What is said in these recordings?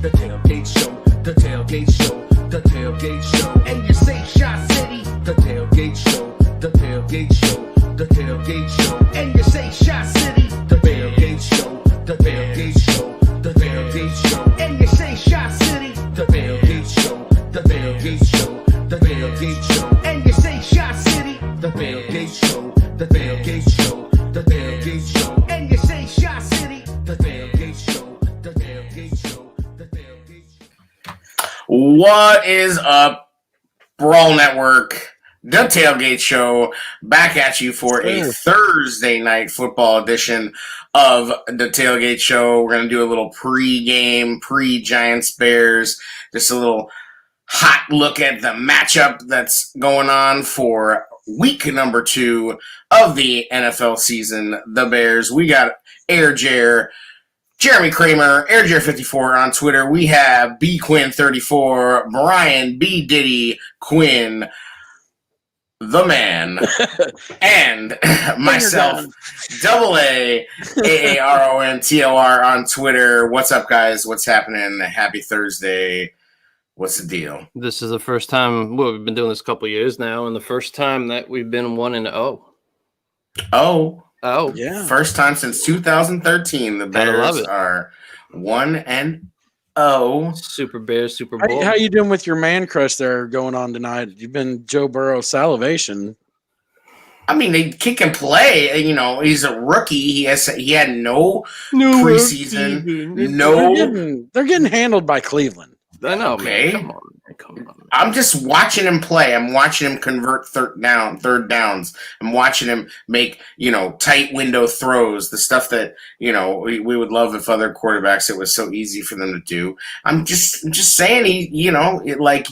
The Tailgate Show, the Tailgate Show, the Tailgate Show. And you say Shot City. The Tailgate Show, the Tailgate Show, the Tailgate Show. And you say Shot City. The Tailgate Show, the Tailgate Show, the Tailgate Show. And you say Shot City. The Tailgate Show, the Tailgate Show, the Tailgate Show. And you say Shot City. The Tailgate Show, the Tailgate Show, the Tailgate Show. And you say Shot City. The Tailgate Show, the Tailgate Show, the Tailgate Show. What is up, Brawl Network? The Tailgate Show back at you for a Thursday night football edition of the Tailgate Show. We're going to do a little pre-game, pre-Giants Bears, just a little hot look at the matchup that's going on for week number 2 of the NFL season. The Bears. We got Jeremy Kramer, AirJair54 on Twitter. We have B Quinn 34, Brian B Diddy Quinn, the man, and myself, double A AARONTLR on Twitter. What's up, guys? What's happening? Happy Thursday. What's the deal? This is the first time, well, we've been doing this a couple of years now, and the first time that we've been 1-0. Oh, yeah. First time since 2013. The Bears are 1-0. Super Bears, Super Bowl. How you doing with your man crush there going on tonight? You've been Joe Burrow salivation. I mean, they kick and play. You know, he's a rookie. He had no preseason. They're getting handled by Cleveland. I know, okay. Man. Come on. I'm just watching him play. I'm watching him convert third downs. I'm watching him make, tight window throws, the stuff that, we would love if other quarterbacks, it was so easy for them to do. I'm just saying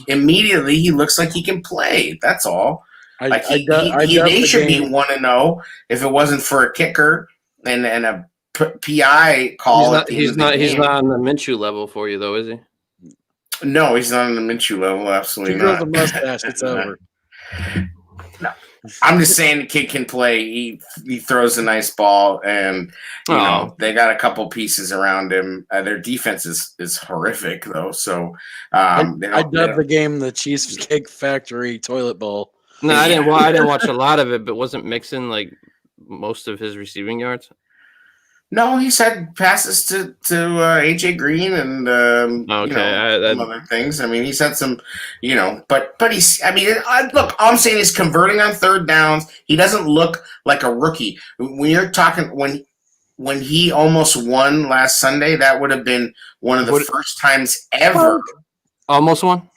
immediately he looks like he can play. That's all. They should be 1-0 if it wasn't for a kicker and a PI call. He's not on the Minshew level for you though, is he? No, he's not on the Minshew level. Absolutely not. The mustache, it's over. No, I'm just saying the kid can play. He throws a nice ball, and they got a couple pieces around him. Their defense is horrific though. So I dubbed the game the Cheesecake Factory Toilet Bowl. No, I didn't watch a lot of it, but wasn't Mixon like most of his receiving yards? No, he's had passes to AJ Green and some other things. I mean, he's had some, but he's. I mean, look, all I'm saying is converting on third downs. He doesn't look like a rookie. When you're talking when he almost won last Sunday, that would have been one of the first times ever. Almost won?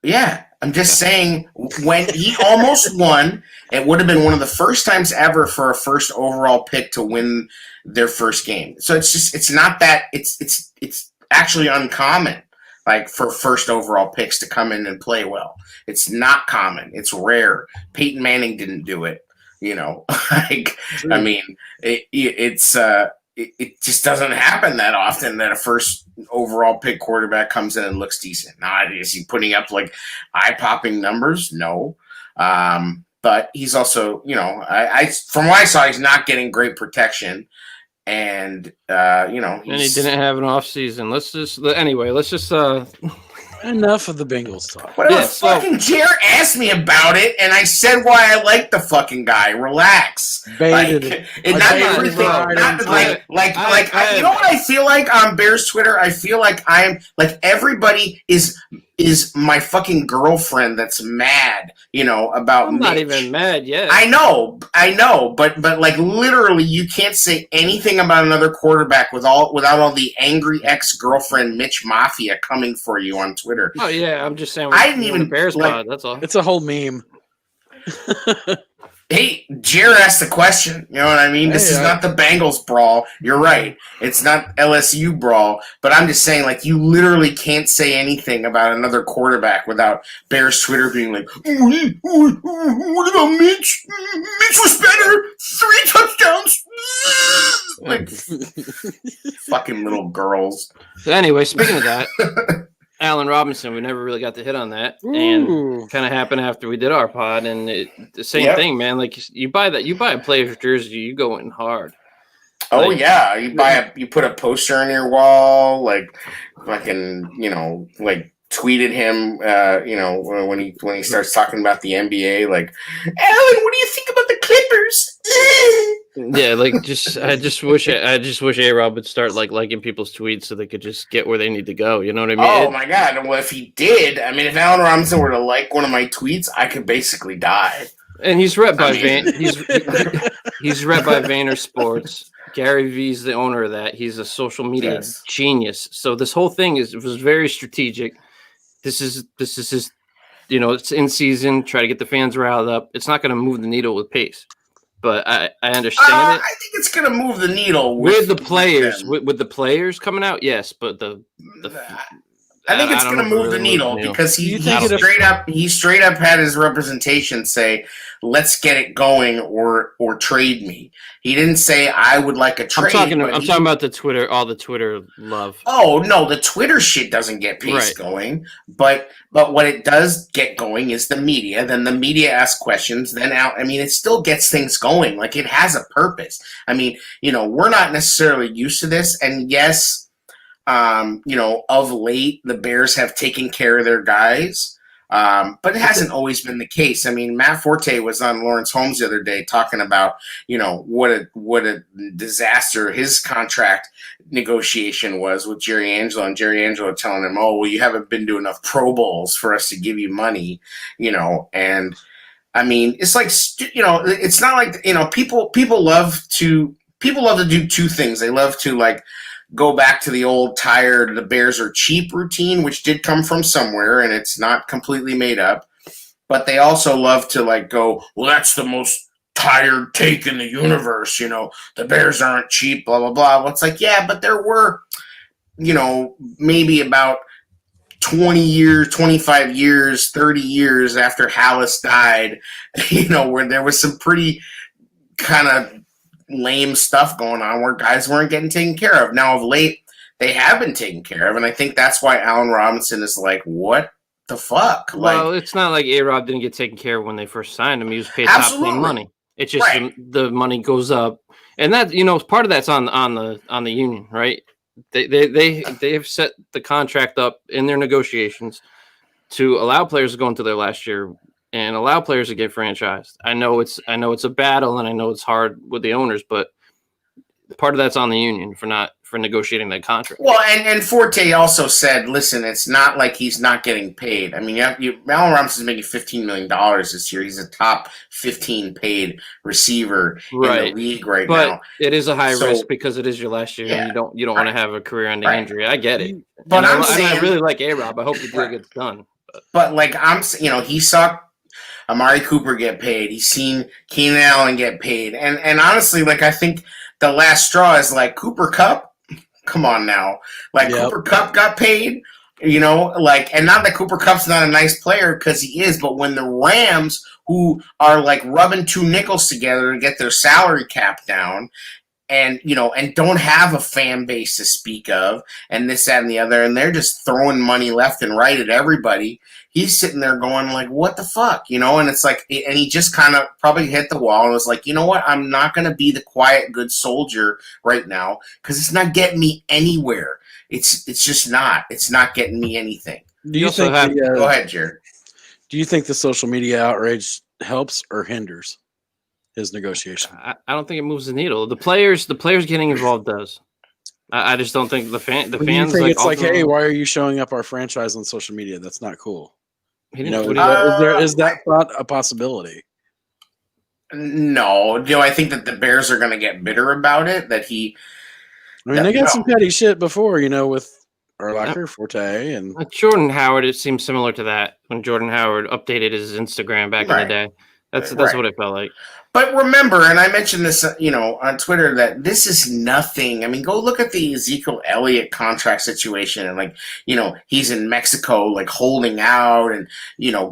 Yeah. I'm just saying when he almost won, it would have been one of the first times ever for a first overall pick to win their first game. So it's not that it's actually uncommon, like for first overall picks to come in and play well. It's not common. It's rare. Peyton Manning didn't do it. I mean, it just doesn't happen that often that a first overall pick quarterback comes in and looks decent. Now, is he putting up like eye-popping numbers? No. But he's also, from what I saw, he's not getting great protection. And, and he didn't have an off season. Let's just enough of the Bengals talk. Fucking Jer asked me about it, and I said why I like the fucking guy. Relax. You know what I feel like on Bears Twitter? I feel like I'm like everybody is my fucking girlfriend that's mad, about I'm not even mad yet. I know, but like literally you can't say anything about another quarterback without all the angry ex-girlfriend Mitch Mafia coming for you on Twitter. Oh yeah, I'm just saying I didn't even Bears pod, that's all. It's a whole meme. Hey, Jared asked the question. You know what I mean? This is not the Bengals brawl. You're right. It's not LSU brawl. But I'm just saying, like, you literally can't say anything about another quarterback without Bears Twitter being like, what about Mitch? Mitch was better. 3 touchdowns. Like, fucking little girls. So anyway, speaking of that, Allen Robinson, we never really got to hit on that. Ooh. And kind of happened after we did our pod. And the same thing, man. Like, you buy a player's jersey, you go in hard. Oh Like, yeah, you put a poster on your wall, like fucking, like tweeted him, when he starts talking about the NBA, like, Alan, what do you think about the Clippers? yeah, like I just wish A-Rob would start like liking people's tweets so they could just get where they need to go. You know what I mean? Oh my god! Well, if he did, I mean, if Allen Robinson were to like one of my tweets, I could basically die. And he's rep by I mean- he's rep by Vayner Sports. Gary Vee's the owner of that. He's a social media Yes. genius. So this whole thing was very strategic. This is his, it's in season. Try to get the fans riled up. It's not going to move the needle with pace, but I understand I it think it's gonna move the needle with the players. them. With the players coming out, yes, but I think it's don't going to know if it move the really needle moves the needle. because You think he straight up had his representation say, "Let's get it going," or trade me. He didn't say I would like a trade. I'm talking about the Twitter, all the Twitter love. Oh no, the Twitter shit doesn't get pace Right. going, but what it does get going is the media. Then the media asks questions. Then it still gets things going. Like it has a purpose. I mean, we're not necessarily used to this, and yes. Of late, the Bears have taken care of their guys, but it hasn't always been the case. I mean, Matt Forte was on Lawrence Holmes the other day talking about, what a disaster his contract negotiation was with Jerry Angelo, and Jerry Angelo telling him, "Oh, well, you haven't been to enough Pro Bowls for us to give you money," and I mean, it's like, it's not like, people love to do two things. They love to like go back to the old tired, the Bears are cheap routine, which did come from somewhere and it's not completely made up. But they also love to like go, well, that's the most tired take in the universe. The Bears aren't cheap, blah, blah, blah. Well, it's like, yeah, but there were, maybe about 20 years, 25 years, 30 years after Hallis died, where there was some pretty kind of lame stuff going on where guys weren't getting taken care of. Now, of late, they have been taken care of, and I think that's why Allen Robinson is like, what the fuck? Well, it's not like A-Rob didn't get taken care of when they first signed him. He was paid top Absolutely. paying money. It's just Right. the money goes up, and that part of that's on the union, right? They have set the contract up in their negotiations to allow players to go into their last year and allow players to get franchised. I know it's a battle, and I know it's hard with the owners, but part of that's on the union for negotiating that contract. Well, and Forte also said, listen, it's not like he's not getting paid. I mean, Allen Robinson's making $15 million this year. He's a top 15 paid receiver in the league right but now. It is a high So- risk because it is your last year, and you don't want to have a career-ending Right. injury. I get it, But and I'm I saying, really like A-Rob. I hope the deal Right. gets done. but like he saw Amari Cooper get paid. He's seen Keenan Allen get paid, and honestly, like I think the last straw is like Cooper Kupp. Come on now, like Yep. Cooper Kupp got paid. And not that Cooper Kupp's not a nice player because he is, but when the Rams, who are like rubbing two nickels together to get their salary cap down, and don't have a fan base to speak of, and this, that, and the other, and they're just throwing money left and right at everybody. He's sitting there going like, what the fuck, and it's like, and he just kind of probably hit the wall and was like, you know what, I'm not going to be the quiet, good soldier right now because it's not getting me anywhere. It's just not. It's not getting me anything. Do you also think have- Go ahead, Jared. Do you think the social media outrage helps or hinders his negotiation? I don't think it moves the needle. The players getting involved does. I just don't think the fans. Do you think it's like, hey, ultimately- why are you showing up our franchise on social media? That's not cool. He You didn't- know, what do you- is that thought a possibility? No, I think that the Bears are going to get bitter about it. That he, I mean, they got No. some petty shit before, with Urlacher, Forte, and Jordan Howard, it seems similar to that when Jordan Howard updated his Instagram back in Right. the day. That's Right. what it felt like. But remember, and I mentioned this, on Twitter, that this is nothing. I mean, go look at the Ezekiel Elliott contract situation, and he's in Mexico, like holding out, and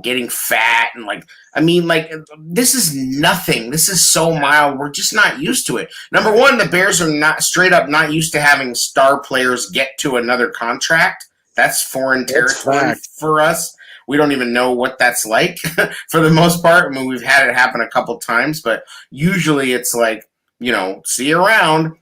getting fat, and this is nothing. This is so mild. We're just not used to it. Number one, the Bears are not straight up not used to having star players get to another contract. That's foreign That's territory fact. for us. We don't even know what that's like for the most part. I mean, we've had it happen a couple times, but usually it's like, see you around.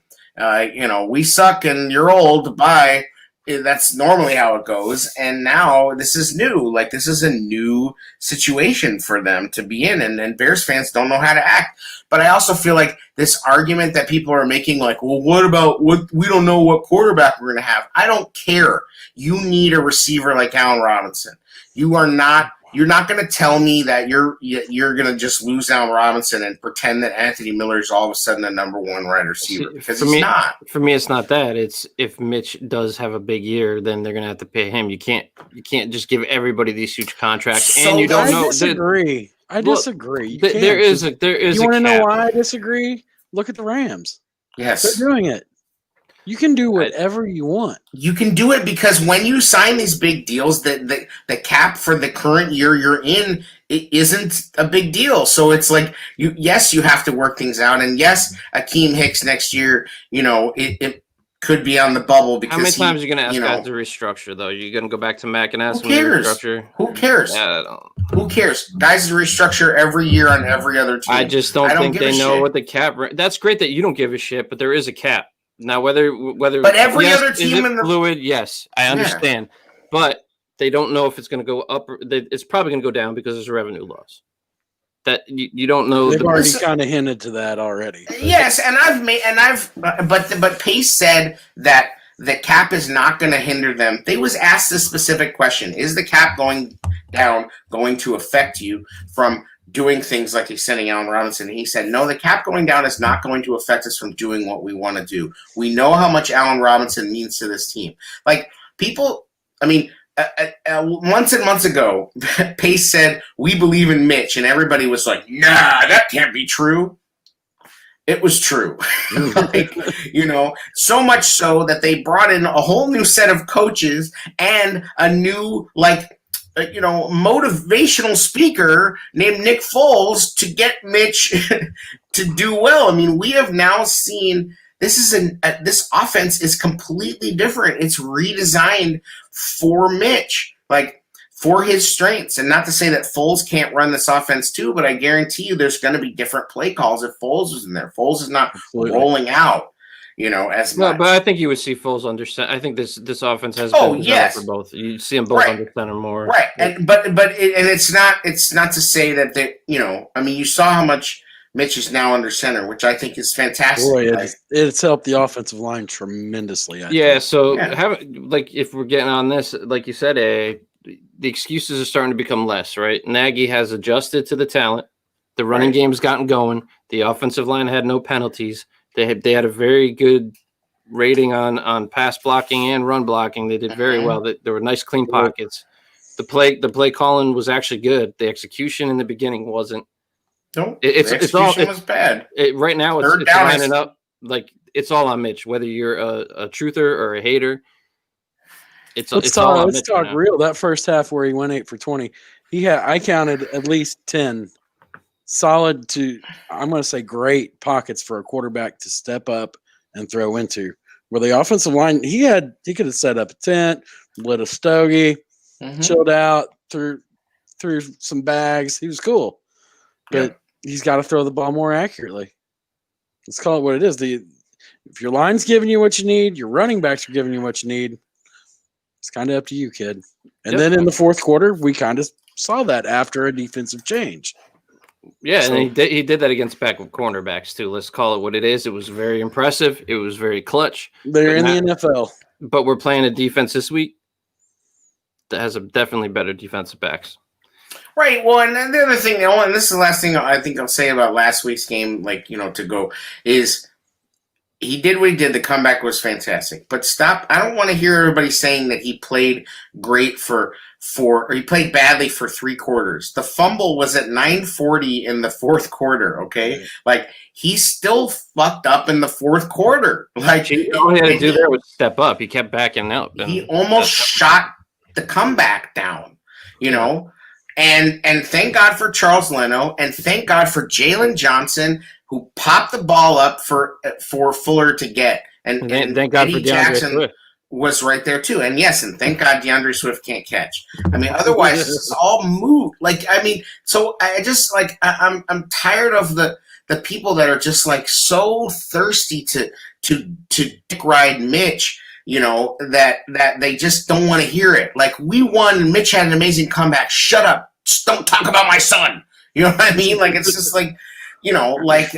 we suck and you're old. Bye. That's normally how it goes. And now this is new. Like, this is a new situation for them to be in. And Bears fans don't know how to act. But I also feel like this argument that people are making, like, well, what about we don't know what quarterback we're going to have. I don't care. You need a receiver like Allen Robinson. You're not going to tell me that you're going to just lose Allen Robinson and pretend that Anthony Miller is all of a sudden the number one wide receiver, because he's not. For me, it's not that. It's if Mitch does have a big year, then they're going to have to pay him. You can't just give everybody these huge contracts, So and you don't I know. disagree. I disagree. You can't There is just- a You want to know cap. why I disagree? Look at the Rams. Yes. They're doing it. You can do whatever you want. You can do it because when you sign these big deals, the cap for the current year you're in, it isn't a big deal. So it's like, you have to work things out. And yes, Akeem Hicks next year, it could be on the bubble because How many times are you going to ask guys to restructure, though? You're going to go back to Mac and ask Who him to cares? restructure? Who cares? Yeah, I don't. Who cares? Guys restructure every year on every other team. I just don't think give a they know shit. what the cap. That's great that you don't give a shit, but there is a cap. Now, whether But every yes, other is team it in the- fluid, yes, I understand, but they don't know if it's going to go up. It's probably going to go down because there's a revenue loss. That you don't know. They've already Listen- kind of hinted to that already. Yes, but Pace said that the cap is not going to hinder them. They was asked this specific question: is the cap going down going to affect you from doing things like extending Allen Robinson? And he said, no, the cap going down is not going to affect us from doing what we want to do. We know how much Allen Robinson means to this team. Like, people, I mean, months and months ago, Pace said, we believe in Mitch, and everybody was like, nah, that can't be true. It was true. So much so that they brought in a whole new set of coaches and a new, motivational speaker named Nick Foles to get Mitch to do well. I mean, we have now seen this offense is completely different. It's redesigned for Mitch, for his strengths. And not to say that Foles can't run this offense too, but I guarantee you there's going to be different play calls if Foles is in there. Foles is not rolling out, as much. But I think you would see Foles under center. I think this offense has Oh, been yes. for both. You see them both under center more. Right. And it's not to say that they, you saw how much Mitch is now under center, which I think is fantastic. Boy, it's helped the offensive line tremendously. I think. So if we're getting on this, like you said, the excuses are starting to become less, right? Nagy has adjusted to the talent. The running game's gotten going. The offensive line had no penalties. They had a very good rating on pass blocking and run blocking. They did very well. There were nice clean pockets. The play calling was actually good. The execution in the beginning wasn't. No, It's all was bad. Right now. It's lining up like it's all on Mitch. Whether you're a truther or a hater, Let's all on talk Mitch now. real. That first half where he went 8 for 20, I counted at least 10 solid to, I'm going to say great pockets for a quarterback to step up and throw into. Where the offensive line, he could have set up a tent, lit a stogie, chilled out, threw some bags. He was cool, but he's got to throw the ball more accurately. Let's call it what it is. If your line's giving you what you need, your running backs are giving you what you need. It's kind of up to you, kid. And then in the fourth quarter, we kind of saw that after a defensive change. Yeah, so, and he did that against backup cornerbacks too. Let's call it what it is. It was very impressive. It was very clutch. They're in the NFL. But we're playing a defense this week that has a definitely better defensive backs. Right. Well, and then the other thing, and this is the last thing I think I'll say about last week's game, to go, is he did what he did. The comeback was fantastic. But stop. I don't want to hear everybody saying that he played great or he played badly for 3 quarters. The fumble was at 9:40 in the fourth quarter, okay? He still fucked up in the fourth quarter. All he had to do there was step up. He kept backing up. He almost shot the comeback down, And thank God for Charles Leno, and thank God for Jalen Johnson, who popped the ball up for Fuller to get. And thank God Eddie for DeAndre Jackson Swift. Was right there too. And yes, and thank God DeAndre Swift can't catch. I mean, otherwise this is all moot. So I just I'm tired of the the people that are just like so thirsty to dick ride Mitch, you know, that they just don't want to hear it. Like, we won and Mitch had an amazing comeback. Shut up. Just don't talk about my son. You know what I mean? Like, it's just like, you know, like,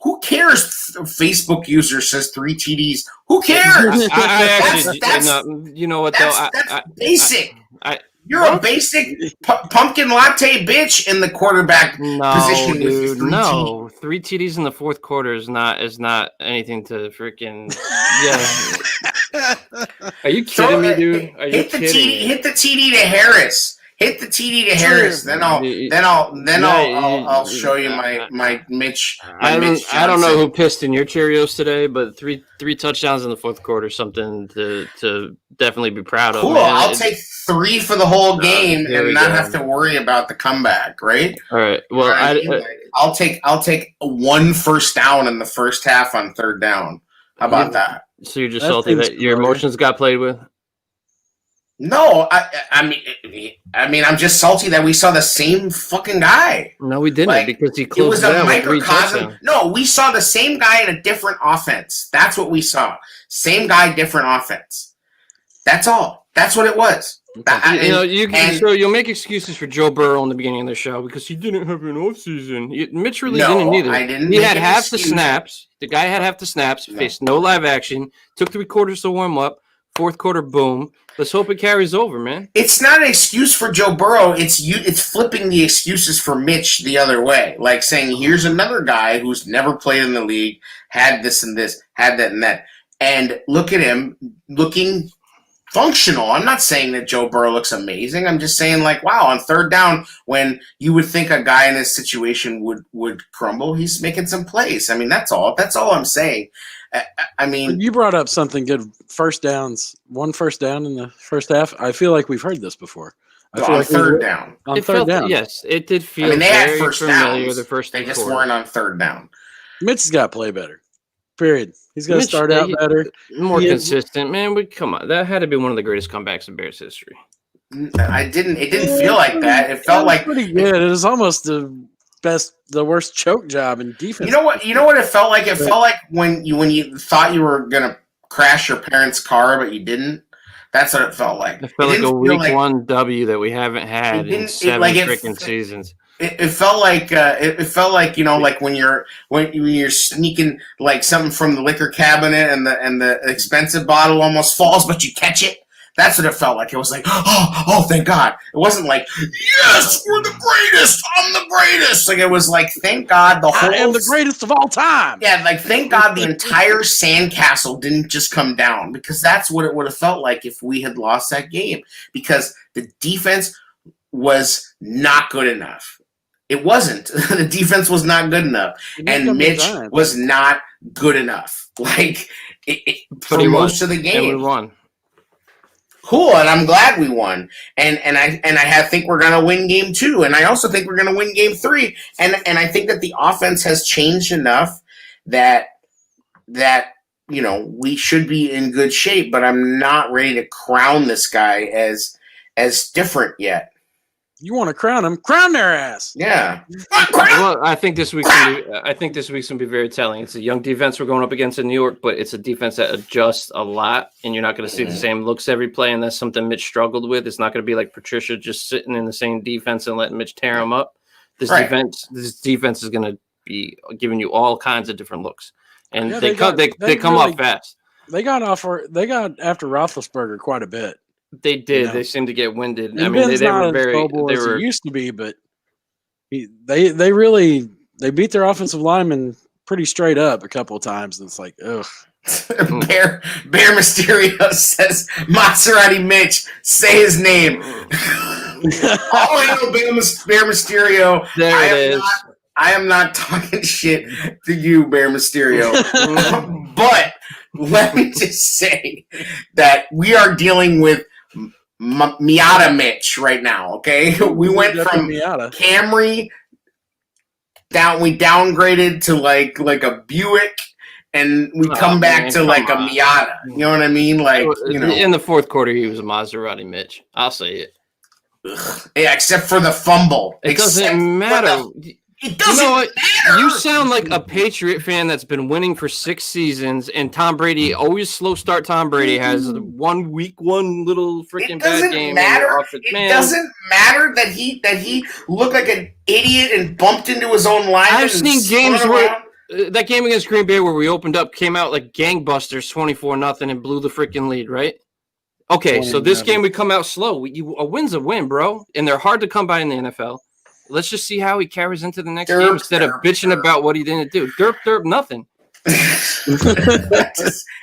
who cares? Facebook user says 3 TDs. Who cares? I actually, That's- you know what though? That's basic. I- You're a basic pumpkin latte bitch in the quarterback position. No, with dude, 3 no. 3 TDs in the fourth quarter is not anything to freaking. Yeah. Are you kidding me, dude? Are you Hit the kidding TD. me? Hit the TD to Harris. Hit the TD to Harris. Then I'll show you my Mitch. I Mitch don't know Johnson. who pissed in your Cheerios today, but three touchdowns in the fourth quarter, something to definitely be proud of. Cool. Man. I'll take 3 for the whole game there and we not go. have to worry about the comeback, right? All right. Well, You know what I mean? Like, I'll take 1 first down in the first half on 3rd down. How about that? so you're just That salty seems that your familiar. emotions got played with. No, I mean, I'm just salty that we saw the same fucking guy. No, we didn't Like, because he It closed was it a out with 3 microcosm. touchdowns. No, we saw the same guy in a different offense. That's what we saw. Same guy, different offense. That's all. That's what it was. You know, you can, and- so you'll make excuses for Joe Burrow in the beginning of the show because he didn't have an offseason. Mitch really No, didn't either. I didn't He make had an half the excuse. snaps. The guy had half the snaps. No. Faced no live action. Took 3 quarters to warm up. Fourth quarter, boom. Let's hope it carries over, man. It's not an excuse for Joe Burrow. It's flipping the excuses for Mitch the other way. Like saying, here's another guy who's never played in the league, had this and this, had that and that. And look at him looking functional. I'm not saying that Joe Burrow looks amazing. I'm just saying, like, wow, on 3rd down, when you would think a guy in this situation would crumble, he's making some plays. I mean, that's all. That's all I'm saying. I mean, You brought up something good. First downs, 1 first down in the first half. I feel like we've heard this before. I feel on like 3rd down. on It 3rd felt, down. yes, it did feel I mean, they had very first familiar downs. the first They 3 just quarters. weren't on 3rd down. Mitch has got to play better. Period. He's got to Mitch, start out he- better. More He- consistent, man. Come on, that had to be one of the greatest comebacks in Bears history. It didn't feel like that. It felt was like pretty good. It was almost the worst choke job in defense. You know what it felt like? It felt like when you thought you were gonna crash your parents' car, but you didn't. That's what it felt like. It felt like didn't a feel week like- 1 W that we haven't had It didn't- in it- 7 like, it- freaking seasons. It felt like it felt like, you know, like when you're sneaking like something from the liquor cabinet and the expensive bottle almost falls, but you catch it. That's what it felt like. It was like, oh, thank God. It wasn't like, yes, we're the greatest. I'm the greatest. Like, it was like, thank God the whole I am the greatest of all time. Yeah, like, thank God the entire sandcastle didn't just come down, because that's what it would have felt like if we had lost that game, because the defense was not good enough. It wasn't. The defense was not good enough, and Mitch was not good enough. Like, for he most won. of the And we game. won. Cool, and I'm glad we won. And I think we're gonna win game 2, and I also think we're gonna win game 3. And I think that the offense has changed enough that you know, we should be in good shape. But I'm not ready to crown this guy as different yet. You want to crown them? Crown their ass. Yeah. Well, I think this week's gonna be very telling. It's a young defense we're going up against in New York, but it's a defense that adjusts a lot, and you're not going to see the same looks every play. And that's something Mitch struggled with. It's not going to be like Patricia just sitting in the same defense and letting Mitch tear him up. This Right. defense is going to be giving you all kinds of different looks, and Yeah, they come really- up fast. They got after Roethlisberger quite a bit. They did. know. They seemed to get winded. And I mean, Ben's they not were as very. mobile They as were. he used to be, but they really beat their offensive linemen pretty straight up a couple of times, and it's like, ugh. Bear Mysterio says, Maserati Mitch, say his name. All I know, Bear Mysterio. There I it am is. not- I am not talking shit to you, Bear Mysterio. But let me just say that we are dealing with Miata Mitch right now, okay? We went from Miata. Camry down, we downgraded to like a Buick, and we Oh, come back man, to come like a on. Miata. You know what I mean? Like, you know, In the fourth quarter, he was a Maserati Mitch. I'll say it. yeah, except for the fumble. It Except doesn't for matter. It doesn't You know what? matter. You sound like a Patriot fan that's been winning for 6 seasons, and Tom Brady always slow start. Tom Brady has one little freaking It bad doesn't game. matter. And It doesn't matter that he looked like an idiot and bumped into his own line. I've seen games where that game against Green Bay where we opened up came out like gangbusters, 24-0, and blew the freaking lead, right? Okay, so this game we come out slow. A win's a win, bro, and they're hard to come by in the NFL. Let's just see how he carries into the next game instead of bitching about what he didn't do. Derp, nothing.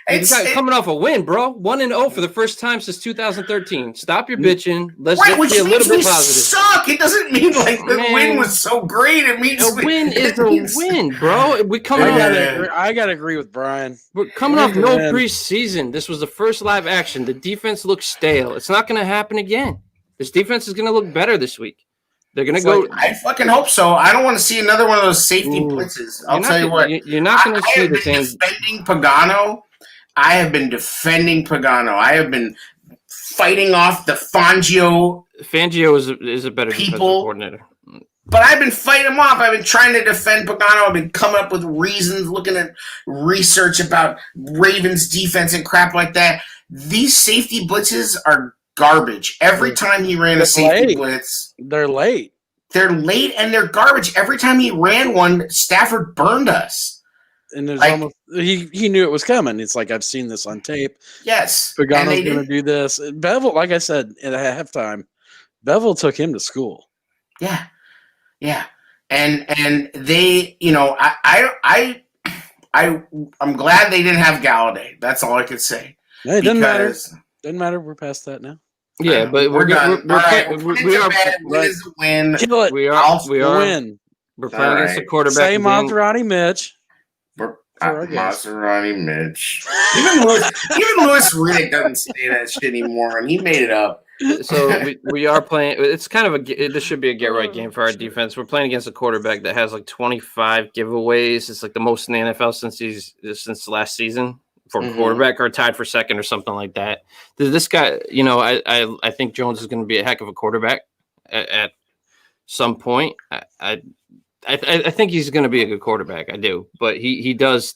He's coming off a win, bro. 1-0 for the first time since 2013. Stop your bitching. Let's Right, just be a little bit positive. Suck. It doesn't mean like the win was so great. It means a win is a win, bro. We coming I gotta agree with Brian. We're coming off no preseason. This was the first live action. The defense looks stale. It's not going to happen again. This defense is going to look better this week. They're going to go. I fucking hope so. I don't want to see another one of those safety blitzes. I'll tell you what. You're not going to see the same. Defending Pagano. I have been defending Pagano. I have been fighting off the Fangio. Fangio is a better defensive coordinator. But I've been fighting him off. I've been trying to defend Pagano. I've been coming up with reasons, looking at research about Ravens defense and crap like that. These safety blitzes are garbage. Every time he ran a safety blitz, they're late. They're late and they're garbage. Every time he ran one, Stafford burned us. And there's almost he knew it was coming. It's like, I've seen this on tape. Yes. Pagano's going to do this. Bevel, like I said at halftime, Bevel took him to school. Yeah. Yeah. And they, you know, I'm glad they didn't have Galladay. That's all I could say. Yeah, it doesn't matter. Doesn't matter. We're past that now. Yeah, but we're done. We are win. Kill it. We are win. We're playing against the quarterback. Say Maserati Mitch. Maserati Mitch. Even Louis Riddick doesn't say that shit anymore, and he made it up. So we are playing. It's kind of this should be a get right game for our defense. We're playing against a quarterback that has like 25 giveaways. It's like the most in the NFL since last season for quarterback, or tied for second or something like that. This guy, you know, I think Jones is going to be a heck of a quarterback at some point. I think he's going to be a good quarterback. I do, but he does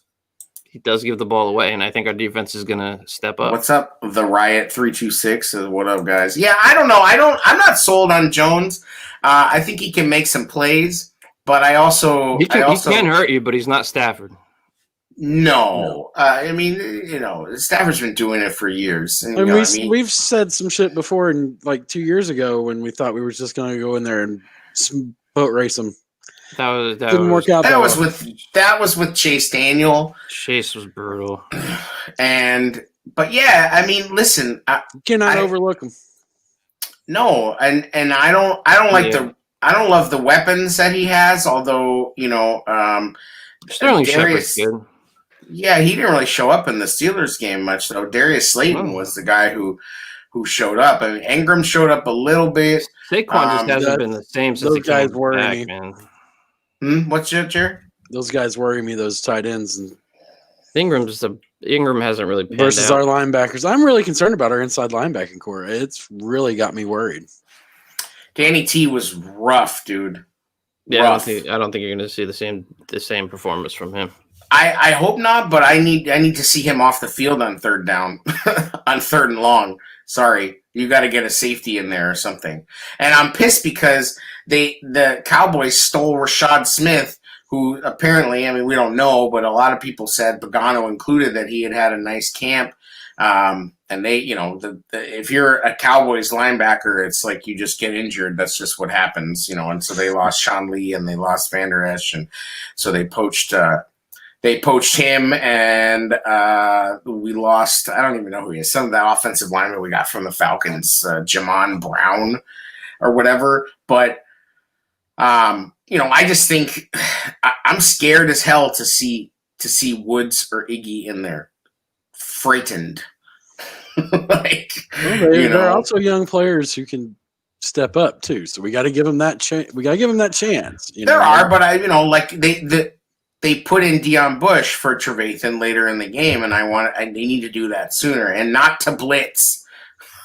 give the ball away, and I think our defense is going to step up. What's up, the Riot 326? What up, guys? Yeah, I don't know. I'm not sold on Jones. I think he can make some plays, but he can hurt you, but he's not Stafford. No. I mean, you know, Stafford's been doing it for years. And, we've said some shit before, and like 2 years ago when we thought we were just going to go in there and boat race them. Didn't work out. That was with Chase Daniel. Chase was brutal. But yeah, I mean, listen, you cannot overlook him. No, and I don't love the weapons that he has. Although, you know, Sterling Shepard's good. Yeah, he didn't really show up in the Steelers game much, though. Darius Slayton was the guy who showed up. I mean, Ingram showed up a little bit. Saquon just hasn't been the same since those guys worry back, me. Man. What's your Jared? Those guys worry me. Those tight ends and Ingram hasn't really panned versus out. our linebackers. I'm really concerned about our inside linebacking core. It's really got me worried. Danny T was rough, dude. Yeah, rough. I don't think you're going to see the same performance from him. I hope not, but I need to see him off the field on third down, on third and long. Sorry, you got to get a safety in there or something. And I'm pissed because the Cowboys stole Rashad Smith, who apparently, I mean, we don't know, but a lot of people said, Pagano included, that he had a nice camp. And they, you know, if you're a Cowboys linebacker, it's like you just get injured. That's just what happens, you know. And so they lost Sean Lee and they lost Van Der Esch, and so they poached him, and we lost. I don't even know who he is. Some of the offensive linemen we got from the Falcons, Jamon Brown or whatever. But you know, I just think I'm scared as hell to see Woods or Iggy in there. Frightened. They're also young players who can step up too. So we got to give them that chance. There are, but they put in Deion Bush for Trevathan later in the game, and they need to do that sooner and not to blitz.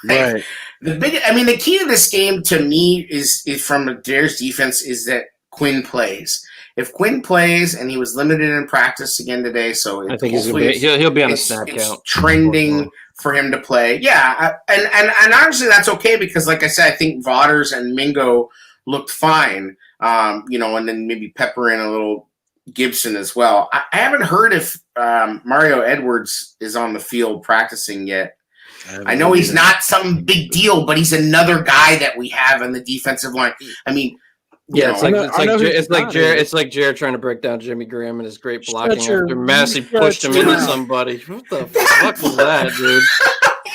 Right. The key to this game to me is from the Bears defense is that Quinn plays. If Quinn plays, and he was limited in practice again today, so I think he'll be on the snap count. Trending for him to play. Yeah, and honestly, that's okay because, like I said, I think Vaughters and Mingo looked fine. And then maybe pepper in a little Gibson as well. I haven't heard if Mario Edwards is on the field practicing yet. I know he's not some big deal, but he's another guy that we have in the defensive line. I mean, it's like Jared trying to break down Jimmy Graham and his great blocking after Massey pushed him into somebody. What the fuck was that, dude?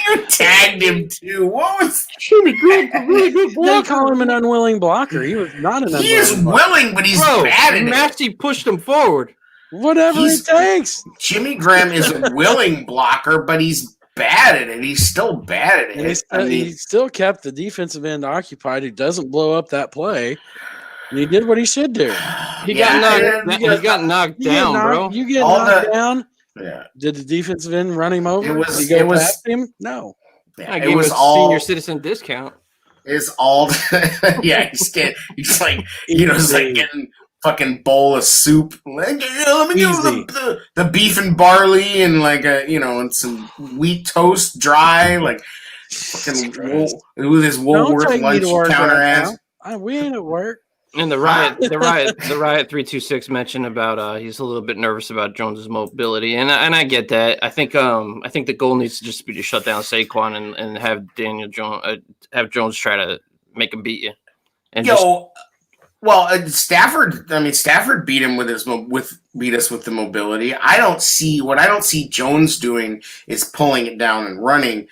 You tagged him too. What was Jimmy Graham? Really good They blocker. call him an unwilling blocker. He was not an unwilling he is blocker. willing, but he's bad at it. Massey pushed him forward. Whatever it takes. Jimmy Graham is a willing blocker, but he's bad at it. He's still bad at it. And he still kept the defensive end occupied. He doesn't blow up that play. And he did what he should do. He got knocked down, bro. You get knocked down. Yeah. Did the defensive end run him over? It was- Did he go it was- past him? No. Yeah, I it gave him was a all senior citizen discount. It's all yeah, he's like it's like getting fucking bowl of soup. Like, let me give the beef and barley and like and some wheat toast dry, like fucking with his Woolworth lunch counter ads. We ain't at work. And the riot 326 mentioned about he's a little bit nervous about Jones's mobility, and I get that. I think the goal needs to just be to shut down Saquon and have Daniel Jones Jones try to make him beat you. And Stafford. I mean, Stafford beat him beat us with the mobility. I don't see Jones doing is pulling it down and running.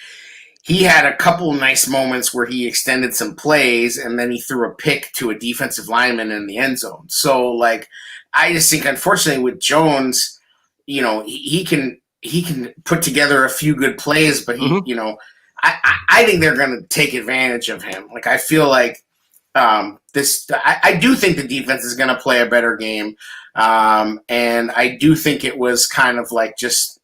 He had a couple nice moments where he extended some plays and then he threw a pick to a defensive lineman in the end zone. So, like, I just think, unfortunately, with Jones, he can put together a few good plays, but I think they're going to take advantage of him. Like, I feel like I do think the defense is going to play a better game, and I do think it was kind of like just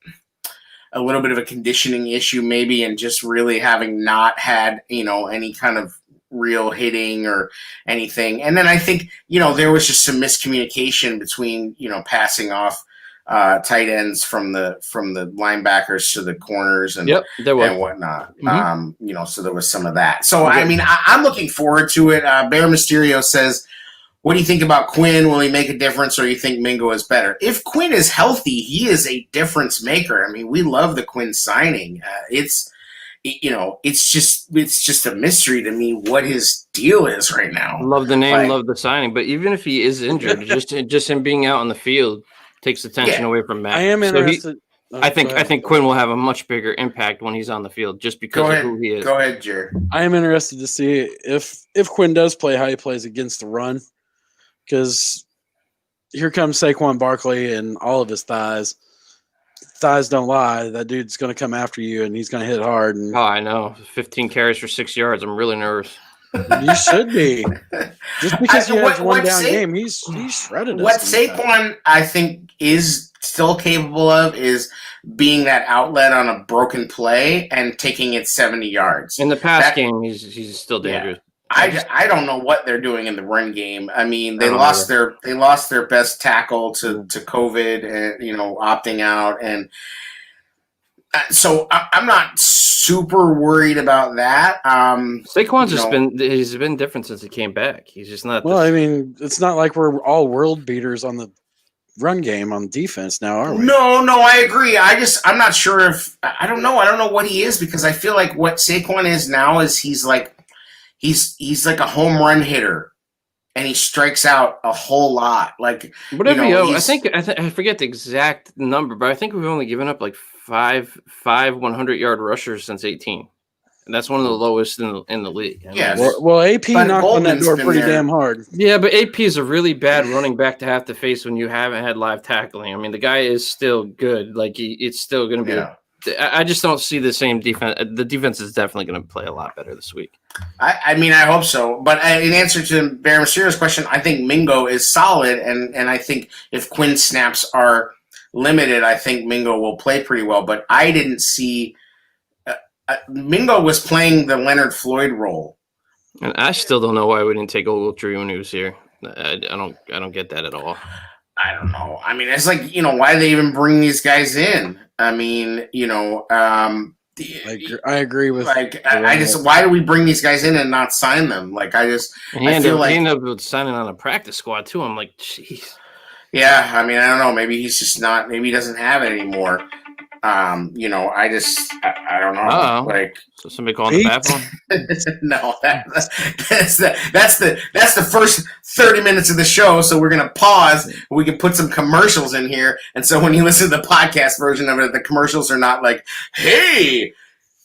a little bit of a conditioning issue maybe, and just really having not had, any kind of real hitting or anything. And then I think, there was just some miscommunication between, passing off tight ends from the linebackers to the corners and whatnot. Mm-hmm. So there was some of that. So, I mean, I'm looking forward to it. Bear Mysterio says, what do you think about Quinn? Will he make a difference, or you think Mingo is better? If Quinn is healthy, he is a difference maker. I mean, we love the Quinn signing. It's just a mystery to me what his deal is right now. Love the name, love the signing, but even if he is injured, just him being out on the field takes attention away from Matt. I am interested. I think Quinn will have a much bigger impact when he's on the field, just because of who he is. Go ahead, Jared. I am interested to see if Quinn does play, how he plays against the run. Because here comes Saquon Barkley and all of his thighs. Thighs don't lie. That dude's going to come after you, and he's going to hit hard. And oh, I know. 15 carries for 6 yards. I'm really nervous. You should be. Just because he has one down game, he's shredded us. What Saquon, I think, is still capable of is being that outlet on a broken play and taking it 70 yards. In the pass game, he's still dangerous. Yeah. I don't know what they're doing in the run game. I mean, they lost their best tackle to COVID and opting out, and so I'm not super worried about that. Saquon's he's been different since he came back. He's just not. Well, I mean, it's not like we're all world beaters on the run game on defense now, are we? No, I agree. I'm not sure if I don't know what he is, because I feel like what Saquon is now is he's like a home run hitter, and he strikes out a whole lot. Like whatever. I forget the exact number, but I think we've only given up like five 100-yard rushers since 18, and that's one of the lowest in the league. Yeah. Well, AP knocked on that door pretty damn hard. Yeah, but AP is a really bad running back to have to face when you haven't had live tackling. I mean, the guy is still good. Like it's still going to be. Yeah. I just don't see the same defense. The defense is definitely going to play a lot better this week. I mean, I hope so. But in answer to Bear Mysterio's question, I think Mingo is solid, and I think if Quinn snaps are limited, I think Mingo will play pretty well. But I didn't see Mingo was playing the Leonard Floyd role. And I still don't know why we didn't take Ogletree when he was here. I don't get that at all. I don't know. I mean, it's like, why do they even bring these guys in? I mean, I agree with like I just why do we bring these guys in and not sign them? Like I ended up signing on a practice squad too. I'm like, jeez. Yeah, I mean, I don't know. Maybe he's just not. Maybe he doesn't have it anymore. I don't know. Uh-oh. Like, so somebody calling the bathroom? No, that's the first 30 minutes of the show. So we're gonna pause. We can put some commercials in here, and so when you listen to the podcast version of it, the commercials are not like, "Hey,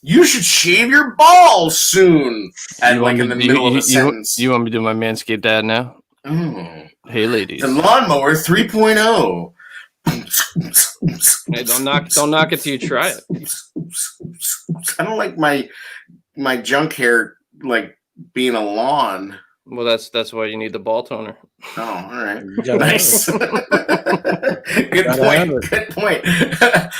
you should shave your balls soon," and like in the middle of a sentence. You want me to do my Manscaped ad now? Oh. Hey, ladies. The Lawnmower 3.0. Hey, don't knock it till you try it. I don't like my junk hair like being a lawn. Well, that's why you need the ball toner. Oh, all right. Nice. Good point. Good point.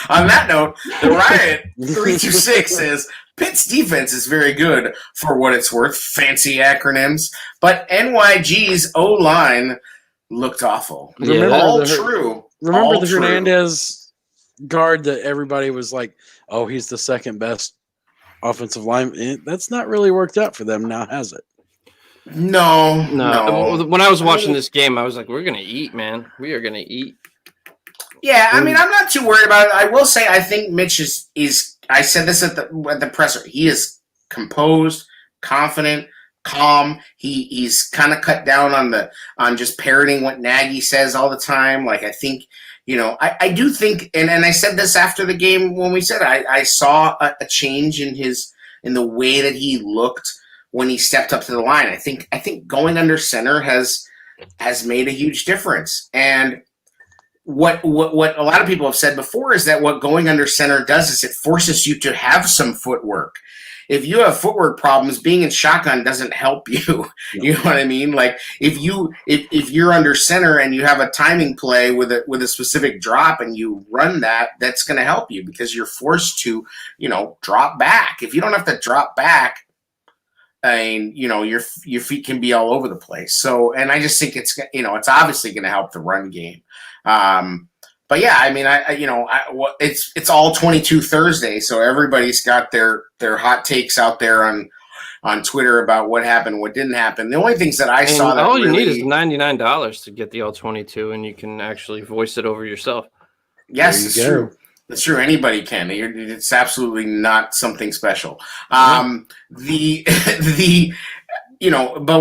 On that note, the Riot 326 says Pitt's defense is very good for what it's worth. Fancy acronyms, but NYG's O-line looked awful. Yeah. All true. Remember All the true. Hernandez guard that everybody was like, "Oh, he's the second best offensive lineman." That's not really worked out for them now, has it? No. When I was watching this game, I was like, "We're gonna eat, man. We are gonna eat." Yeah, I mean, I'm not too worried about it. I will say, I think Mitch is. I said this at the presser. He is composed, confident, calm. He's kind of cut down on just parroting what Nagy says all the time. Like I think, I do think, and I said this after the game when we said I saw a change in the way that he looked when he stepped up to the line. I think going under center has made a huge difference. And what a lot of people have said before is that what going under center does is it forces you to have some footwork. If you have footwork problems, being in shotgun doesn't help you. You know what I mean? Like if you're under center and you have a timing play with a specific drop and you run that's going to help you because you're forced to, drop back. If you don't have to drop back, I mean, your feet can be all over the place. So, and I just think it's obviously going to help the run game. But yeah, I mean, it's all 22 Thursday, so everybody's got their hot takes out there on Twitter about what happened, what didn't happen. The only things that I saw that all you need is $99 to get the all 22, and you can actually voice it over yourself. Yes, it's true. It's true. Anybody can. It's absolutely not something special. But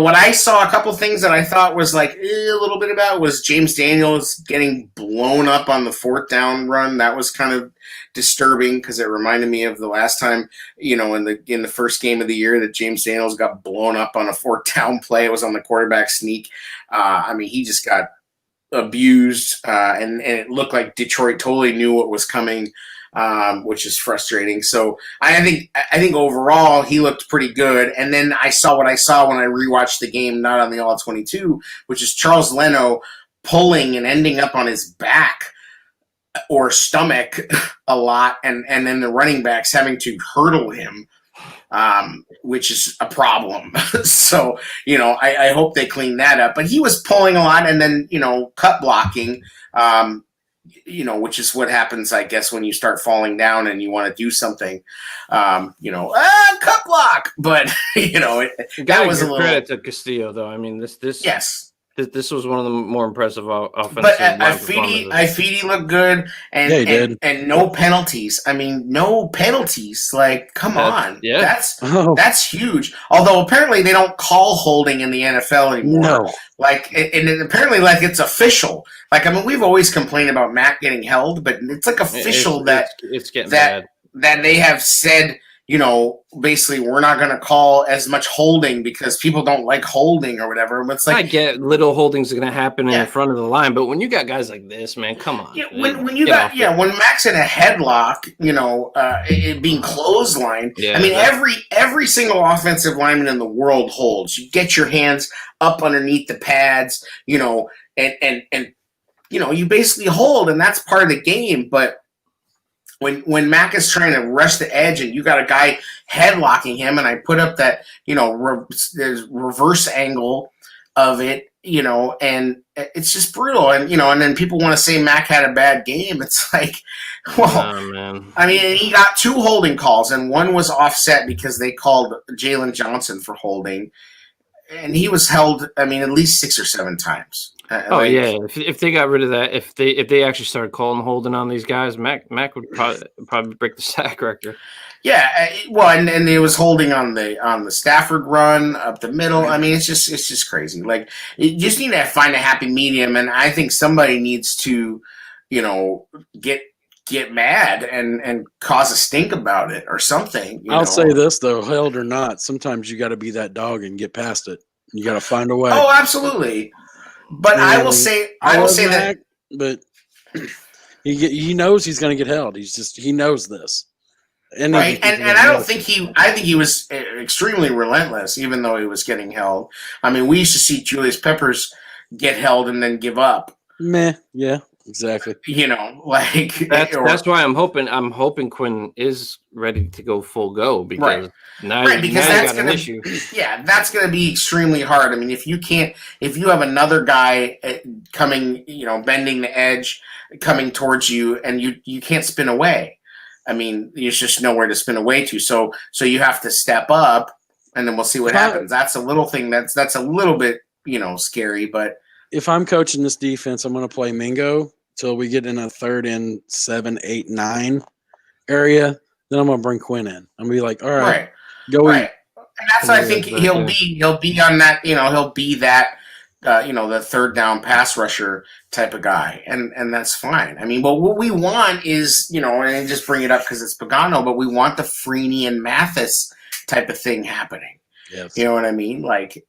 what I saw, a couple things that I thought was like a little bit about was James Daniels getting blown up on the fourth down run. That was kind of disturbing because it reminded me of the last time, in the first game of the year that James Daniels got blown up on a fourth down play. It was on the quarterback sneak. He just got abused, and it looked like Detroit totally knew what was coming. Which is frustrating. So I think overall he looked pretty good. And then I saw what I saw when I rewatched the game, not on the all 22, which is Charles Leno pulling and ending up on his back or stomach a lot, and then the running backs having to hurdle him, which is a problem. So I hope they clean that up. But he was pulling a lot, and then cut blocking. Which is what happens, I guess, when you start falling down and you want to do something, cut block. But that was a little credit to Castillo, though. I mean, this yes. This was one of the more impressive offensive. But Ifedi looked good, and yeah, he did. And no penalties. I mean, no penalties. Like, come on, that's huge. Although apparently they don't call holding in the NFL anymore. No, and apparently it's official. Like, I mean, we've always complained about Matt getting held, but it's like official it's getting bad. That they have said. Basically, we're not going to call as much holding because people don't like holding or whatever. But it's like I get little holdings are going to happen in front of the line, but when you got guys like this, man, come on. Yeah, when Mac's in a headlock, it being clotheslined. Yeah, I mean, every single offensive lineman in the world holds. You get your hands up underneath the pads, and you basically hold, and that's part of the game, but. When Mac is trying to rush the edge and you got a guy headlocking him, and I put up that reverse angle of it, and it's just brutal. And, and then people want to say Mac had a bad game. It's like, well, Oh, man. I mean, he got 2 holding calls, and one was offset because they called Jalen Johnson for holding. And he was held, I mean, at least 6 or 7 times. Oh yeah, if they got rid of that, if they actually started calling holding on these guys, Mac would probably break the sack record. Yeah, well, and it was holding on the Stafford run up the middle. I mean, it's just crazy. Like, you just need to find a happy medium, and I think somebody needs to, get mad and cause a stink about it or something. I'll say this though, held or not, sometimes you got to be that dog and get past it. You got to find a way. Oh, absolutely. But I will say that. But he knows he's going to get held. He knows this. Right, and I think he was extremely relentless, even though he was getting held. I mean, we used to see Julius Peppers get held and then give up. Meh, yeah, exactly. That's why I'm hoping Quinn is ready to go full go because now you got an issue. Yeah, that's going to be extremely hard. I mean, if you have another guy coming, bending the edge, coming towards you, and you can't spin away. I mean, there's just nowhere to spin away to. So you have to step up, and then we'll see what happens. That's a little thing that's a little bit, scary. But if I'm coaching this defense, I'm going to play Mingo till we get in a 3rd and 7, 8, 9 area. Then I'm going to bring Quinn in. I'm going to be like, all right, go eat. And that's what I think he'll be on that. He'll be that. The 3rd down pass rusher type of guy, and that's fine. I mean, but what we want is, and I just bring it up because it's Pagano, but we want the Freeney and Mathis type of thing happening. Yes. You know what I mean? Like,